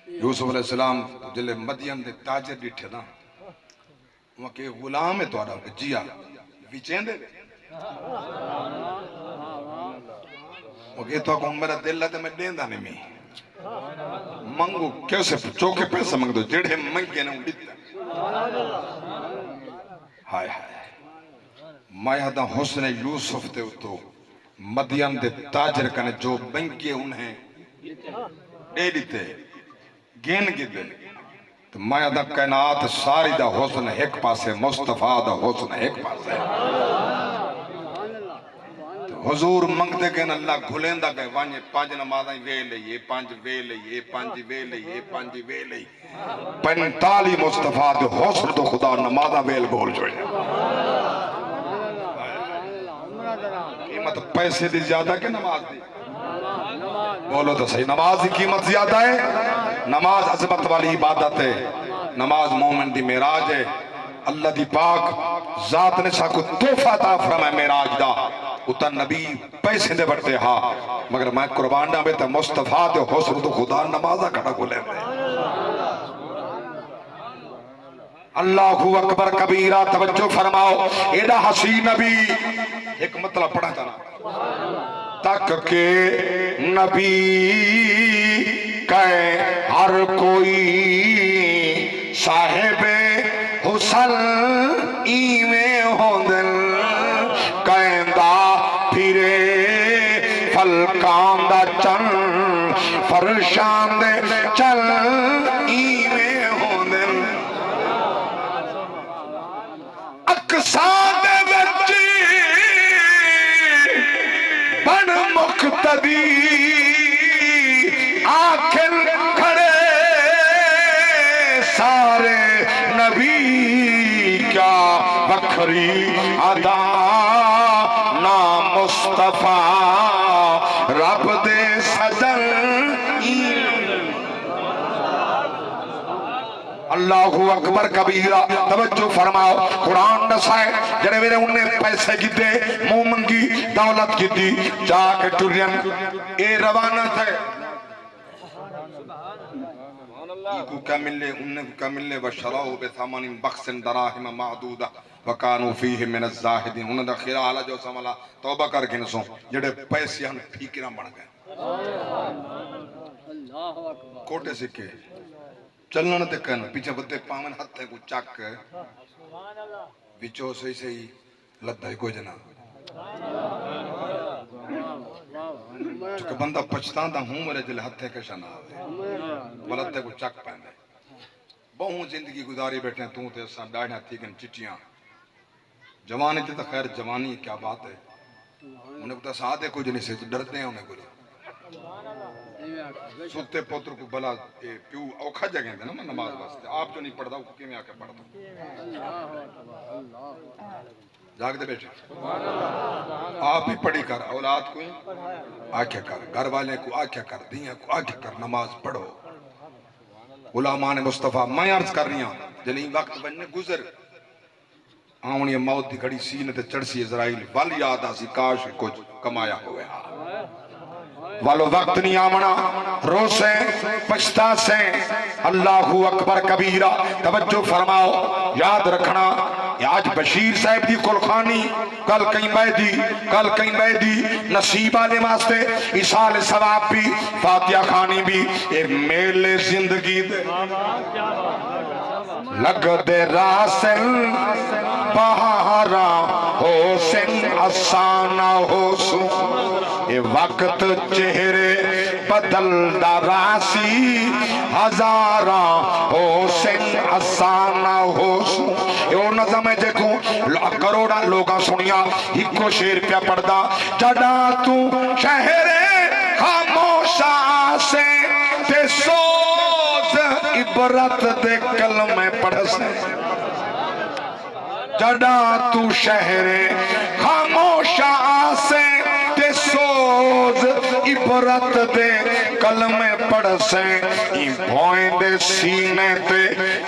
Speaker 1: یوسف علیہ السلام جلے مدین دے تاجر ڈٹھے نا وہاں کہ غلام ہے تو آرہا جیا ویچین دے وہ کہ تو آکھوں میرا دل ہے میں دین دانے میں منگو کیوں سے چوکے پیسہ منگ دو جڑے منگے نے اڑتا ہائے ہائے مایا دا حسن یوسف تے تو مدین دے تاجر کنے جو منگے انہیں دے دیتے گین کی دے تو مایا دا کائنات ساری دا حسن ایک پاسے مصطفیٰ دا حسن ایک پاسے حضور منگتے گئے اللہ گھلیں دا گئے وانجے پانچ نمازیں وے لئیے پانچ وے لئیے پانچ وے لئیے پانچ وے لئیے پنتالی مصطفیٰ دے حسن تو خدا نمازیں ویل بول جوئے قیمت پیسے دی زیادہ کہ نماز دی بولو تو صحیح نماز کی قیمت زیادہ ہے نماز عظمت والی عبادت ہے نماز مومن دی معراج ہے اللہ دی پاک ذات نے سا کو تحفہ عطا فرمائے معراج دا اتنا نبی پیسے دے بڑھتے ہاں مگر میں قربان نہ بیتا مصطفیٰ دے حسن تو خدا نمازہ کھڑا کو لے میں اللہ اکبر کبیرہ توجہ فرماؤ ایڈا حسین نبی ایک مطلب پڑھا جانا تک کہ نبی کہے ہر کوئی صاحب حسن ایمیں ہوندن کہندہ پھرے فلکان دا چن فرشان دے چل ایمیں ہوندن اقصاد بچی بن مقتدی آخر کھڑے سارے نبی کیا بکھری ادا نا مصطفیٰ رب دے صدر اللہ اکبر کبیرہ توجہ فرماؤ قرآن نسائے جڑے میرے انہیں پیسے کی دے مومنگی دولت کی دی جا کے ٹرین اے روانہ تھے کو کیا ملے انہیں کو کیا ملے وشراؤ بثمن بخس دراہم معدودہ وکانو فیہ من الزاہدین انہیں دا خیرہ حالا جو سمالا توبہ کر کے نسوں جڑے پیسے ہم پھیکرہ بڑھ گئے کوٹے سکے چلنا نہ تکن پیچھے بدے پامن ہتھے کو چاک بچو سے ہی لدھائی کو جنا چکہ بندہ پچھتان دا ہوں میرے جلے ہتھے کے شنا ولدھے کو چاک پہنے بہوں زندگی گزاری بیٹھے ہیں تو تے سان ڈاڑھنا تھیکن چٹیاں جوانی تے خیر جوانی کیا بات ہے انہیں کو تا سادے کو جنی سے ڈرتے ہیں انہیں کو سوتے پوتر کو بلا پیو اوکھا جگہیں دے نا میں نماز واسطے آپ جو نہیں پڑھتا وہ کیوں میں آکے پڑھتا جاگ دے بیٹھے آپ ہی پڑھی کر اولاد کو آکھے کر گھر والے کو آکھے کر دیاں کو آکھے کر نماز پڑھو غلامان مصطفیٰ میں عرض کر رہی ہوں جنہی وقت بننے گزر آؤنی موت دی گھڑی سینہ تے چڑسی اسرائیل وال یاد آسی کاش کچھ کمایا ہوئے والو وقت نہیں آمنا رو سے پچھتا سے اللہ اکبر کبیرہ توجہ فرماؤ یاد رکھنا آج بشیر صاحب دی کلخانی کل کہیں بیدی نصیب آلے واسطے اسال ثواب بھی فاتحہ خانی بھی اے میلے زندگی دے لگ دے راسن پہارا حسن آسانہ حسن اے وقت چہرے بدل دا راسی ہزارہ حسن آسانہ حسن اے وہ نظم ہے دیکھوں کروڑا لوگاں سنیا ہکو شیر پیا پڑھدا جڑا تو شہر خاموشا سے تے سوز عبرت دے کلمے پڑھ سے جڑا تو شہر خاموشا سے تے سوز عبرت دے کلمے پڑھ سے این بھوئیں دے سینے تے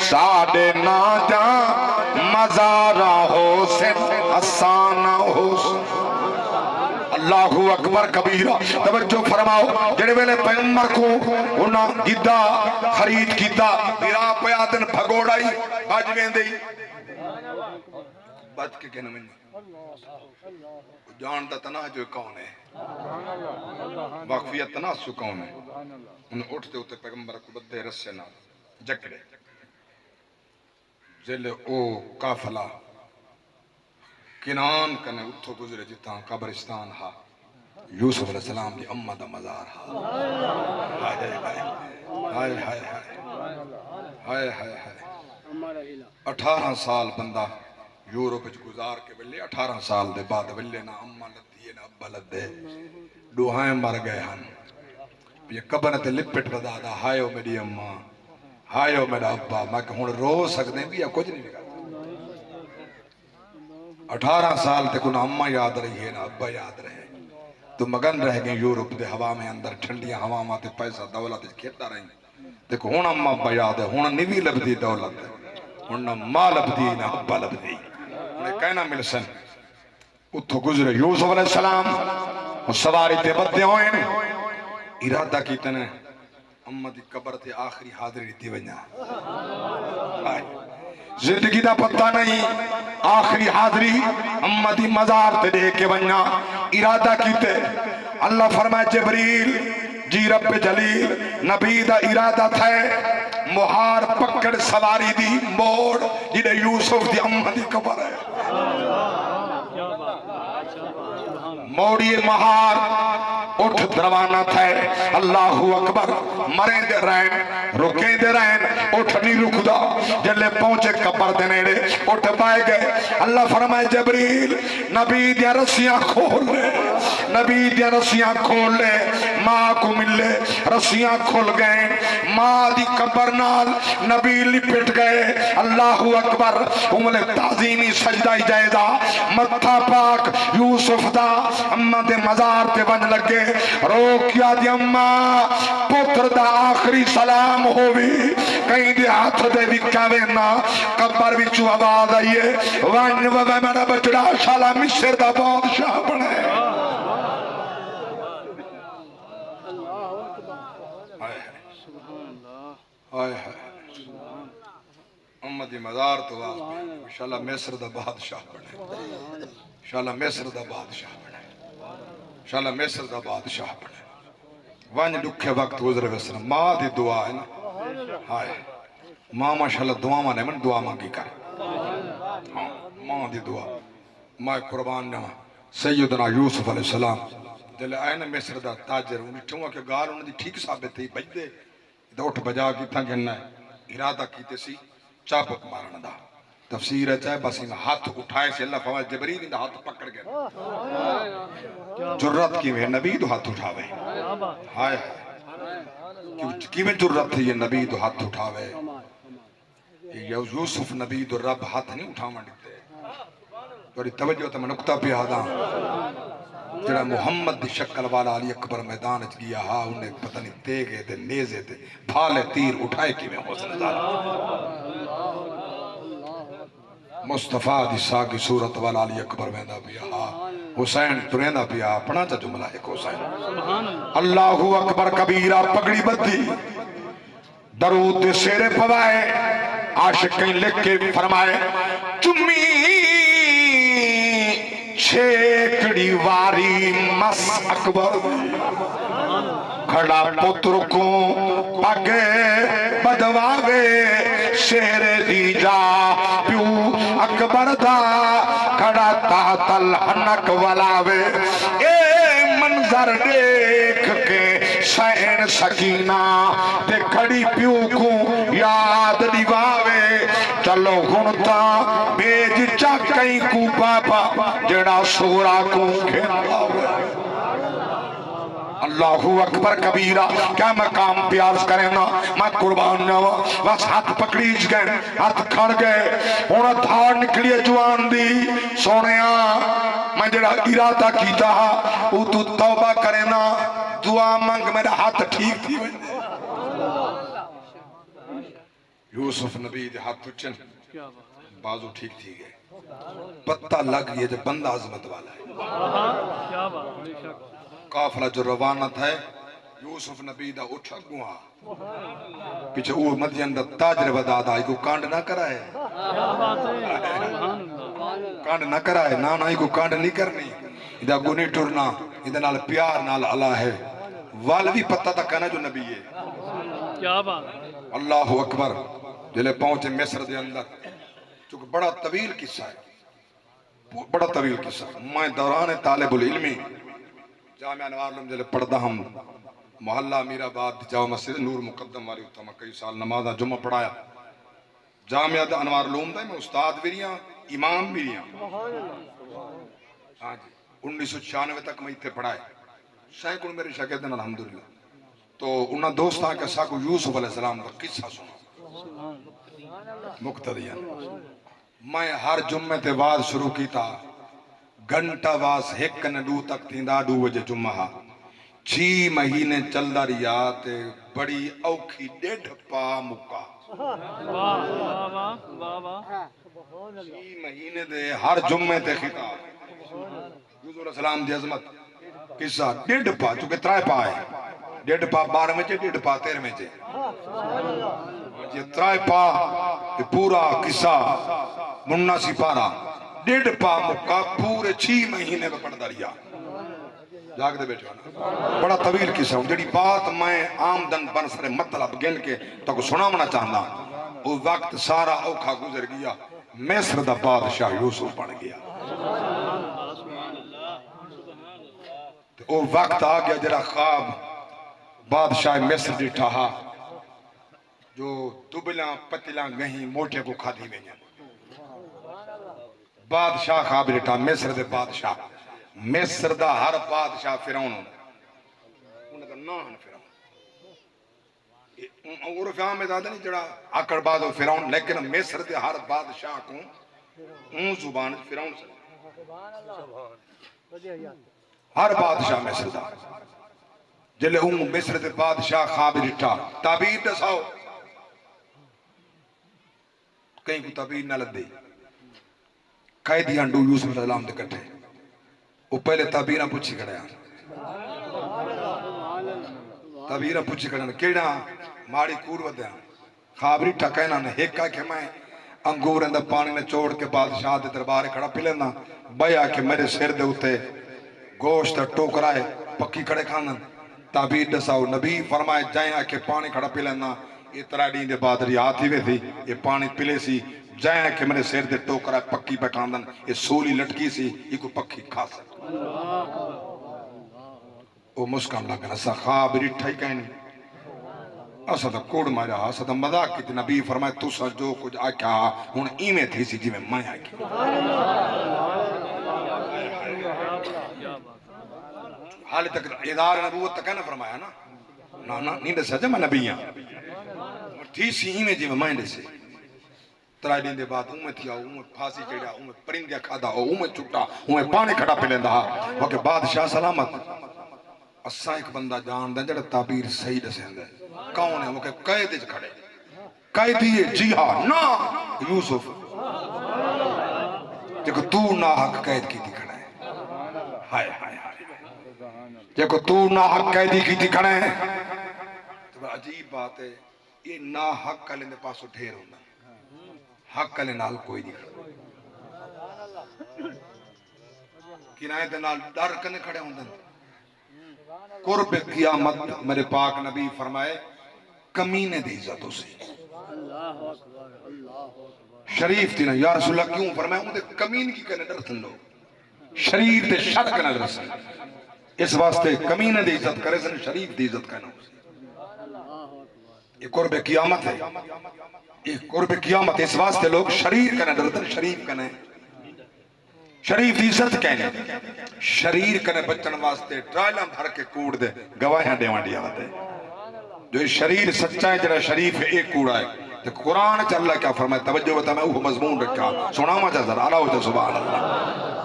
Speaker 1: ساڑے نہ جا مزارہ حسن آسانہ حسن اللہ اکبر کبیرہ توجہ فرماؤ جڑے ویلے پیغمبر کو انہاں گدہ خرید کیتا بیرا پیادن بھگوڑائی بج ویندی بج کے کہنا میں جانتا تناہ جو کون ہے واقفیت تناہ سو کون ہے انہیں اٹھتے ہوتے پیغمبر کو بدے رسے نہ جکڑے جلے او کافلہ کنان کنے اتھو گزرے جتا قبرستان ہا یوسف علیہ السلام دی امہ دا مزار ہا ہائے ہائے ہائے ہائے ہائے ہائے 18 سال بندہ یورپ گزار کے بلے 18 سال دے بعد بلے نا امہ لدیے نا ابا لدے دوہائیں مر گئے ہن یہ قبرت لپٹ بدا دا ہائیو میری امہ ہائیو میرا ابا میں کہ ہون رو سکتے بھی یا کچھ نہیں لگا 18 سال تک انہا امہ یاد رہی ہے نا ابا یاد رہے تو مگن رہ گئے یورپ دے ہوا میں اندر ٹھنڈیاں ہوا ماتے پیسہ دولت کھیتا رہی دیکھو ہون امہ ابا یاد ہے ہون نوی لبدی دولت ہے ہون ماں لبدی نا ابا لبدی انہیں کہنا مل سن اتو گزرے یوسف علیہ السلام وہ سواری تے بدے ہوئے ارادہ کیتے نے اماں دی قبر تے آخری حاضری دیتی ونجا زندگی دا پتہ نہیں آخری حاضری اماں دی مزار تے دے کے ونجا ارادہ کیتے اللہ فرمائے جبریل جی رب جلیل نبی دا ارادہ تھا مہار پکڑ سواری دی موڑ جنہیں یوسف دی اماں دی قبر ہے موڑی مہار اٹھ روانہ تھا اللہ اکبر مریں دے رہن رکیں دے رہن اٹھ نہیں رکدا جلے پہنچے قبر دے نیڑے اٹھ پائے گئے اللہ فرمائے جبریل نبی دیا رسیاں کھول لے نبی دیا رسیاں کھول لے ماں کو مل لے رسیاں کھول گئے ماں دی قبر نال نبی لپٹ گئے اللہ اکبر املے تعظیمی سجدہ جائزہ متھا پاک یوسف دا اماں دے مزار تے بن لگے روکیا دی اماں پتر دا آخری سلام ہووی کہیں دے ہاتھ دے وکاوے نا قبر وچوں آواز آئیے وان وے میرا بچڑا شالا مصر دا بادشاہ بنے آئے اماں دی مزار تو انشاءاللہ مصر دا بادشاہ بنے انشاءاللہ مصر دا بادشاہ بنے انشاءاللہ مصر دا بادشاہ بنے وانج دکھے وقت گزرے ویسے ماں دی دعا ہے نا ہائے ماں ماشاءاللہ دعا مانے من دعا مانگی کر ماں دی دعا ماں قربان جاں سیدنا یوسف علیہ السلام دل آئین مصر دا تاجر انہیں چونگا کہ گال انہیں دی ٹھیک ثابت تھی بج دے ادھا اٹھ بجا کی تھا گھننا ہے ارادہ کیتے سی چاپک مارنا دا تفسیر ہے چاہے بس انہیں ہاتھ اٹھائے سے اللہ فرمائے جبریل انہیں ہاتھ پکڑ گئے جرت کی میں نبی دو ہاتھ اٹھاوے ہائے کی میں جرت تھی یہ نبی دو ہاتھ اٹھاوے یوسف نبی دو رب ہاتھ نہیں اٹھاوے دیتے تو توجہ تا میں نکتہ پہ آدھا جڑا محمد دی شکل والا علی اکبر میدان اچ گیا ہاں انہیں پتہ نہیں تیگے دے نیزے دے بھالے تیر اٹھائے کی میں حسن دارا مصطفیٰ دی ساگی صورت والا علی اکبر میدہ پیا ہاں حسین تریندہ پیا اپنا چا جملہ ایک حسین اللہ اکبر کبیرہ پگڑی بدھی درود دے سیرے پوائے عاشقیں لکھ کے فرمائے چمی چھیکڑی واری مس اکبر کھڑا پتر کو پگے بدواوے شیر دی جا پیو اکبر دا کھڑا تحت الحنک ولاوے اے منظر دیکھ کے سین سکینہ تے کھڑی پیو کو یاد دیواوے چلو گھنتا بیج چاکیں کو پاپا جڑا سورا کو کھیلاوے اللہ اکبر کبیرہ کیا مقام پیارس کریں نا میں قربان جاوا بس ہاتھ پکڑیج گئے ہاتھ کھڑ گئے انہاں دھار نکلیے جوان دی سونیاں میں جڑا ارادہ کیتا او تو توبہ کریں نا دعا مانگ میرا ہاتھ ٹھیک تھی یوسف نبی دے ہاتھ چن بازو ٹھیک تھی گئے پتہ لگ یہ جب بندہ عظمت والا ہے قافلہ جو روانہ تھا یوسف نبی دا اٹھا گوہا پیچھے اوہ مدین دا تاجر وداد آئی کو کانڈ نہ کرائے کانڈ نہ کرائے نانا آئی کو کانڈ نہیں کرنی ادھا گنی ٹرنا ادھا نال پیار نال اللہ ہے والوی پتہ تھا کہنا جو نبی ہے اللہ اکبر جلے پہنچے مصر دے اندر چونکہ بڑا طویل قصہ ہے بڑا طویل قصہ میں دوران طالب العلمی جامعہ انوار علوم جلے پڑھدا ہم محلہ امیر آباد جامع مسجد نور مقدم والی ہوتا میں کئی سال نمازہ جمعہ پڑھایا جامعہ انوار علوم دا میں استاد بھی رہا امام بھی رہا ہاں جی 1996 تک میں اتنے پڑھائے سینکڑوں میرے شاگردن الحمدللہ تو انہاں دوست آکے ساکو یوسف علیہ السلام کا قصہ سنا مقتدیاں میں ہر جمعہ تے واز شروع کی تھا گھنٹہ واز ایک نڈو تک تھیندا 2 بجے جمعہ 6 مہینے چل دا رہیا تے بڑی اوکھی ڈیڑھ پا مکا چھ مہینے دے ہر جمعے تے خطاب یوسف علیہ السلام دی عظمت قصہ ڈیڑھ پا چونکہ ترائے پا ہے ڈیڑھ پا 12 میں چے ڈیڑھ پا 13 میں چے یہ ترائے پا یہ پورا قصہ مناسی پارا ڈیڑھ پا مکہ پورے 6 مہینے میں پڑھ دریا جاگ دے بیٹھے ہونا بڑا طویل قصہ ہوں جڑی بات میں آمدن بن سرے مطلب گن کے تو کو سنا منا چاہنا وہ وقت سارا اوکھا گزر گیا مصر دا بادشاہ یوسف بن گیا وہ وقت آ گیا جڑا خواب بادشاہ مصر ڈٹھا جو دبلاں پتلاں گہیں موٹے کو کھا دی ویجن بادشاہ خواب ڈٹھا مصر دے بادشاہ مصر دا ہر بادشاہ فرعون انہیں دا نام فرعون عرف عام میں زیادہ نہیں جڑا اکڑ بعد فرعون لیکن مصر دے ہر بادشاہ کو اون زبان فرعون سے ہر بادشاہ مصر دا جلے اون مصر دے بادشاہ خواب ڈٹھا تعبیر دساؤ کہیں کو تعبیر نہ لدے قیدی انڈو یوسف علیہ السلام دے کٹھے وہ پہلے تعبیرہ پوچھی کھڑے ہیں تعبیرہ پوچھی کھڑے ہیں کیڑا ماڑی کوڑ ودے ہیں خوابری ٹھکینا نے ایک کہا کہ میں انگور اندر پانی میں چوڑ کے بادشاہ دے دربارے کھڑا پی لینا بیا کہ میرے سر دے ہوتے گوشت ٹوکرائے پکی کھڑے کھانا تعبیر دساؤ نبی فرمائے جائیں کہ پانی کھڑا پی لینا یہ ترائیڈین دے بعد ریات ہی وے تھی یہ پانی پلے سی جائیں کہ میرے سر دے ٹوکرائے پکی پہ کھاندن یہ سولی لٹکی سی یہ کو پکی کھا سکتا وہ مسکم لگنا سا خواب ریٹھا ہی کہنی اسا دا کوڑ مارا اسا دا مذاق کی نبی فرمائے تو سا جو کچھ آکھا ہون ایمیں تھی سی جی میں مائیں آکھی حال تک ادار نبوت تک ہے نا فرمایا نا نہیں دے سجا میں نبیاں تھی سی ایمیں جی میں مائیں دے سے ترائی دن دے بعد اومیں تھیا اومیں پھاسی چڑھا اومیں پرندیا کھادا اومیں چھٹا اومیں پانی کھڑا پہ لیندہ وکہ بادشاہ سلامت اساں ایک بندہ جان دیں جڑا تعبیر صحیح دسیں دیں کون ہے وہ کہ قید اچ کھڑے قیدی جی ہاں نا یوسف جکو تو نا حق قید کی تھی کھڑے ہائے ہائے ہائے جکو تو نا حق قیدی کی تھی کھڑے تو عجیب بات ہے یہ نا حق کلے دے پاسو ڈھیر ہونا حق کلے نال کوئی نہیں کھڑے کنائے دے نال ڈر کنے کھڑے ہوندن قرب قیامت میرے پاک نبی فرمائے کمینے دی عزت سے شریف تھی نا یا رسول اللہ کیوں فرمائے مجھے کمین کی کنے ڈرتن لو شریف تے شر کنے ڈرسن اس واسطے کمینے دی عزت کرے سن شریف دی عزت کنے یہ قرب قیامت ہے یہ قرب قیامت اس واسطے لوگ شریر کنے ڈرتن شریف کنے شریف دی عزت کہنے شریر کنے بچن واسطے ٹرائلہ بھر کے کوڑ دے گواہیاں دے وانڈی آتے جو شریر سچا ہے جنہا شریف ہے ایک کوڑا ہے تو قرآن چا اللہ کیا فرمائے توجہ بتا میں اوہ مضمون رکھا سنا ما جا ذرا اللہ ہوتا سبحان اللہ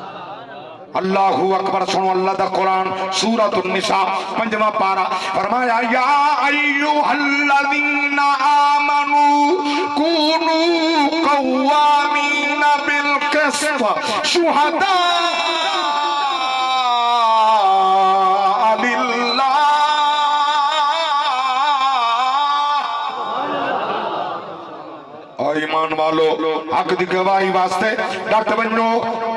Speaker 1: اللہ اکبر سنو اللہ دا قرآن سورۃ النساء 5واں پارہ فرمایا یا ایوہ الذین آمنوا کونوا قوامین بالقسط شہداء للہ اور ایمان والو حق دی گواہی واسطے ڈٹ بنو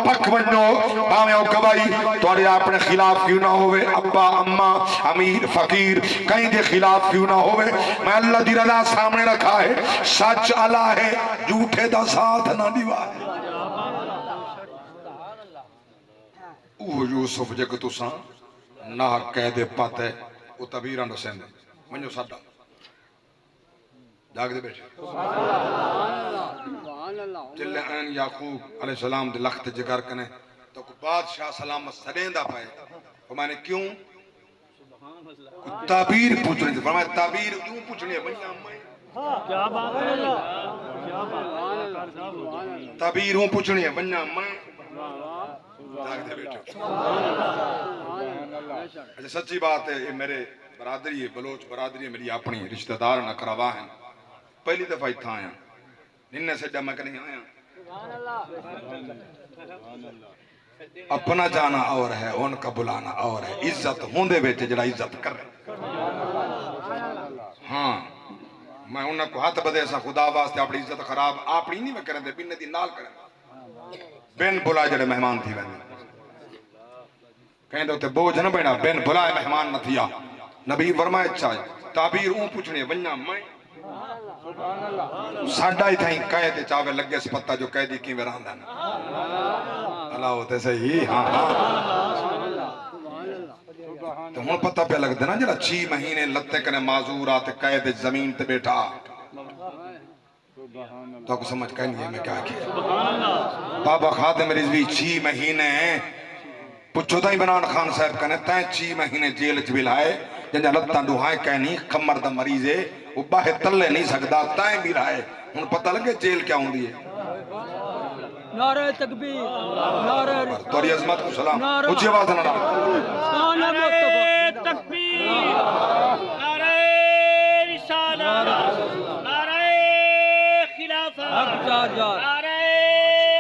Speaker 1: پک بنو باویں او گواہی توڑے اپنے خلاف کیوں نہ ہوئے ابا اما امیر فقیر کہیں دے خلاف کیوں نہ ہوئے میں اللہ دی رضا سامنے رکھا ہے سچ اللہ ہے جھوٹے دا ساتھ نہ دیوا ہے اوہ یوسف جے کہ تساں نہ کہہ دے پاتے وہ تبیران رسین دے منجو ساڈا جاگ دے بیٹھے جلے این یعقوب علیہ السلام دے لخت جگر کنے تو کو بادشاہ سلامت سڑیندہ پائے وہ میں نے کیوں تعبیر پوچھ رہے تھے فرمایا تعبیر کیوں پوچھنی ہے بنی امائیں تعبیر ہوں پوچھنی ہے بنی امائیں جاگ دے بیٹھے اچھا سچی بات ہے یہ میرے برادری ہے بلوچ برادری ہے میری اپنی رشتہ دار نقربا ہیں پہلی دفعہ اتھا آیا ننے سجا میں کہیں آیا اپنا جانا اور ہے ان کا بلانا اور ہے عزت ہوندے بیٹے جڑا عزت کرے ہاں میں انہاں کو ہاتھ بدے سا خدا واسطے اپنی عزت خراب اپنی نہیں میں کریں دے بن دی نال کریں بن بلا جڑے مہمان تھی ویندے کہیں دے تے بوجھ نہ بینا بن بلائے مہمان نہ تھیا نبی فرمائے چاہے تعبیر اون پوچھنے ونیا میں ساڈا ہی تھائیں قید چاوے لگے اس پتہ جو قیدی کی ویراندہ نا اللہ ہوتے صحیح ہاں ہاں تو ہون پتہ پہ لگ دینا جڑا 6 مہینے لتے کنے معذور آتے قید زمین تے بیٹھا تو آپ کو سمجھ کہیں نہیں ہے میں کیا کیا بابا خادم رضوی 6 مہینے پچھو دائی بنان خان صاحب کنے تین 6 مہینے جیل چ لائے جنجا لتاں ڈوہائیں کہنی کمر دا مریضے وہ باہر تلے نہیں سکتا تائیں بھی لائے ہن پتہ لگے جیل کیا ہوں دیئے
Speaker 3: نعرہ تکبیر نعرہ
Speaker 1: توری عظمت کو سلام اچھی آواز نہ
Speaker 2: نعرہ تکبیر نعرہ رسالت نعرہ خلافت نعرہ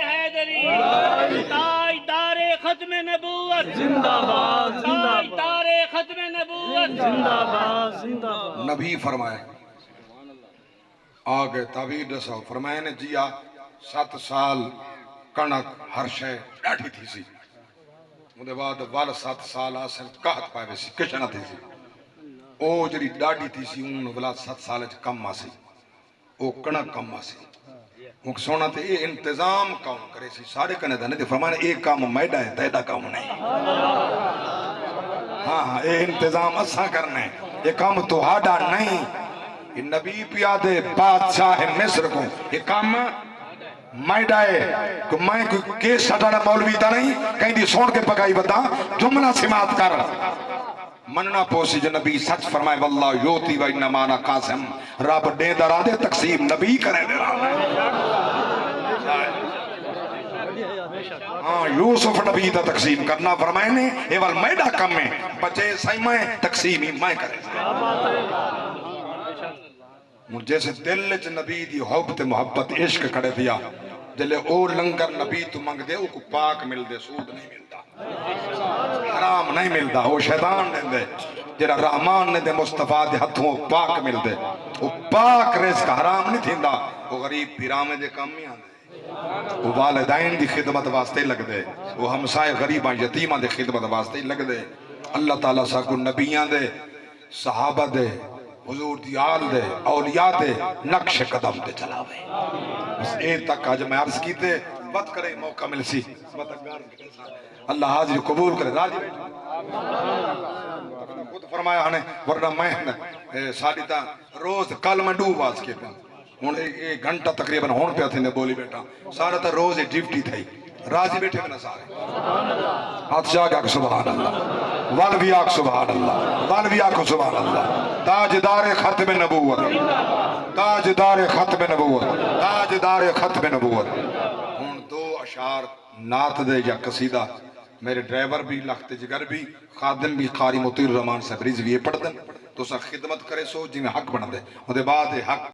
Speaker 2: حیدری تاجدار ختم نبوت زندہ باد تاجدار ختم نبوت زندہ باد زندہ باد
Speaker 1: نبی فرمائے آگے تعبیر دسو فرمائے نے جیا 7 سال کنک ہر شے ڈاٹھی تھی سی مدے بعد وال 7 سال آسن کہت پائے ویسی کشنہ تھی سی او جری ڈاٹھی تھی سی ان ولا 7 سال کم آسی او کنک کم آسی وہ سونا تے یہ انتظام کام کرے سی سارے کنے دنے تے فرمانے ایک کام میڈا ہے تیدہ کام نہیں ہاں ہاں یہ انتظام اسا کرنے یہ کام تو ہاڈا نہیں یہ نبی پیادے بادشاہ مصر کو یہ کام میں ڈائے کہ میں کوئی کیس سٹانا مولوی تا نہیں کہیں دی سون کے پکائی بتا جملہ سماعت کر مننا پوسی جو نبی سچ فرمائے واللہ یوتی و انمانا قاسم رب دے درا دے تقسیم نبی کرے دے رہا ہاں یوسف نبی تا تقسیم کرنا فرمائے نے ایوال میڈا کم میں بچے سائی میں تقسیم ہی میں کرے جیسے دل چ نبی دی حبت محبت عشق کھڑے دیا جلے او لنگر نبی تو منگ دے او کو پاک مل دے سود نہیں ملتا حرام نہیں ملتا وہ شیطان دے دے جرا رحمان نے دے مصطفیٰ دے ہتھوں پاک مل دے وہ پاک رزق حرام نہیں تھیندا وہ غریب پیرامے دے کام نہیں آندے وہ والدین دی خدمت واسطے لگ دے وہ ہمسائے غریباں یتیماں دے خدمت واسطے لگ دے اللہ تعالیٰ سا کو نبیاں دے صحابہ دے حضور دی آل دے اولیاء دے نقش قدم دے چلاوے بس اے تک آج میں عرض کیتے بات کرے موقع مل سی اللہ حاضر قبول کرے راضی بیٹھا خود فرمایا ہنے ورنہ میں ساڑی تا روز کل میں ڈو باز کیتا ہوں ایک گھنٹہ تقریباً ہون پہ تھے نے بولی بیٹا سارا تا روز ڈیوٹی تھئی راضی بیٹھے میں نہ سارے ہاتھ جاگ آکھ سبحان اللہ والوی آکھ سبحان اللہ والوی آکھ سبحان اللہ تاجدار ختم نبوت تاجدار ختم نبوت تاجدار ختم نبوت ہون 2 اشعار نات دے یا قصیدہ میرے ڈرائیور بھی لخت جگر بھی خادم بھی قاری مطیر رحمان صاحب رضوی پڑھ دن تو سا خدمت کرے سو جی میں حق بنا دے وہ دے بعد حق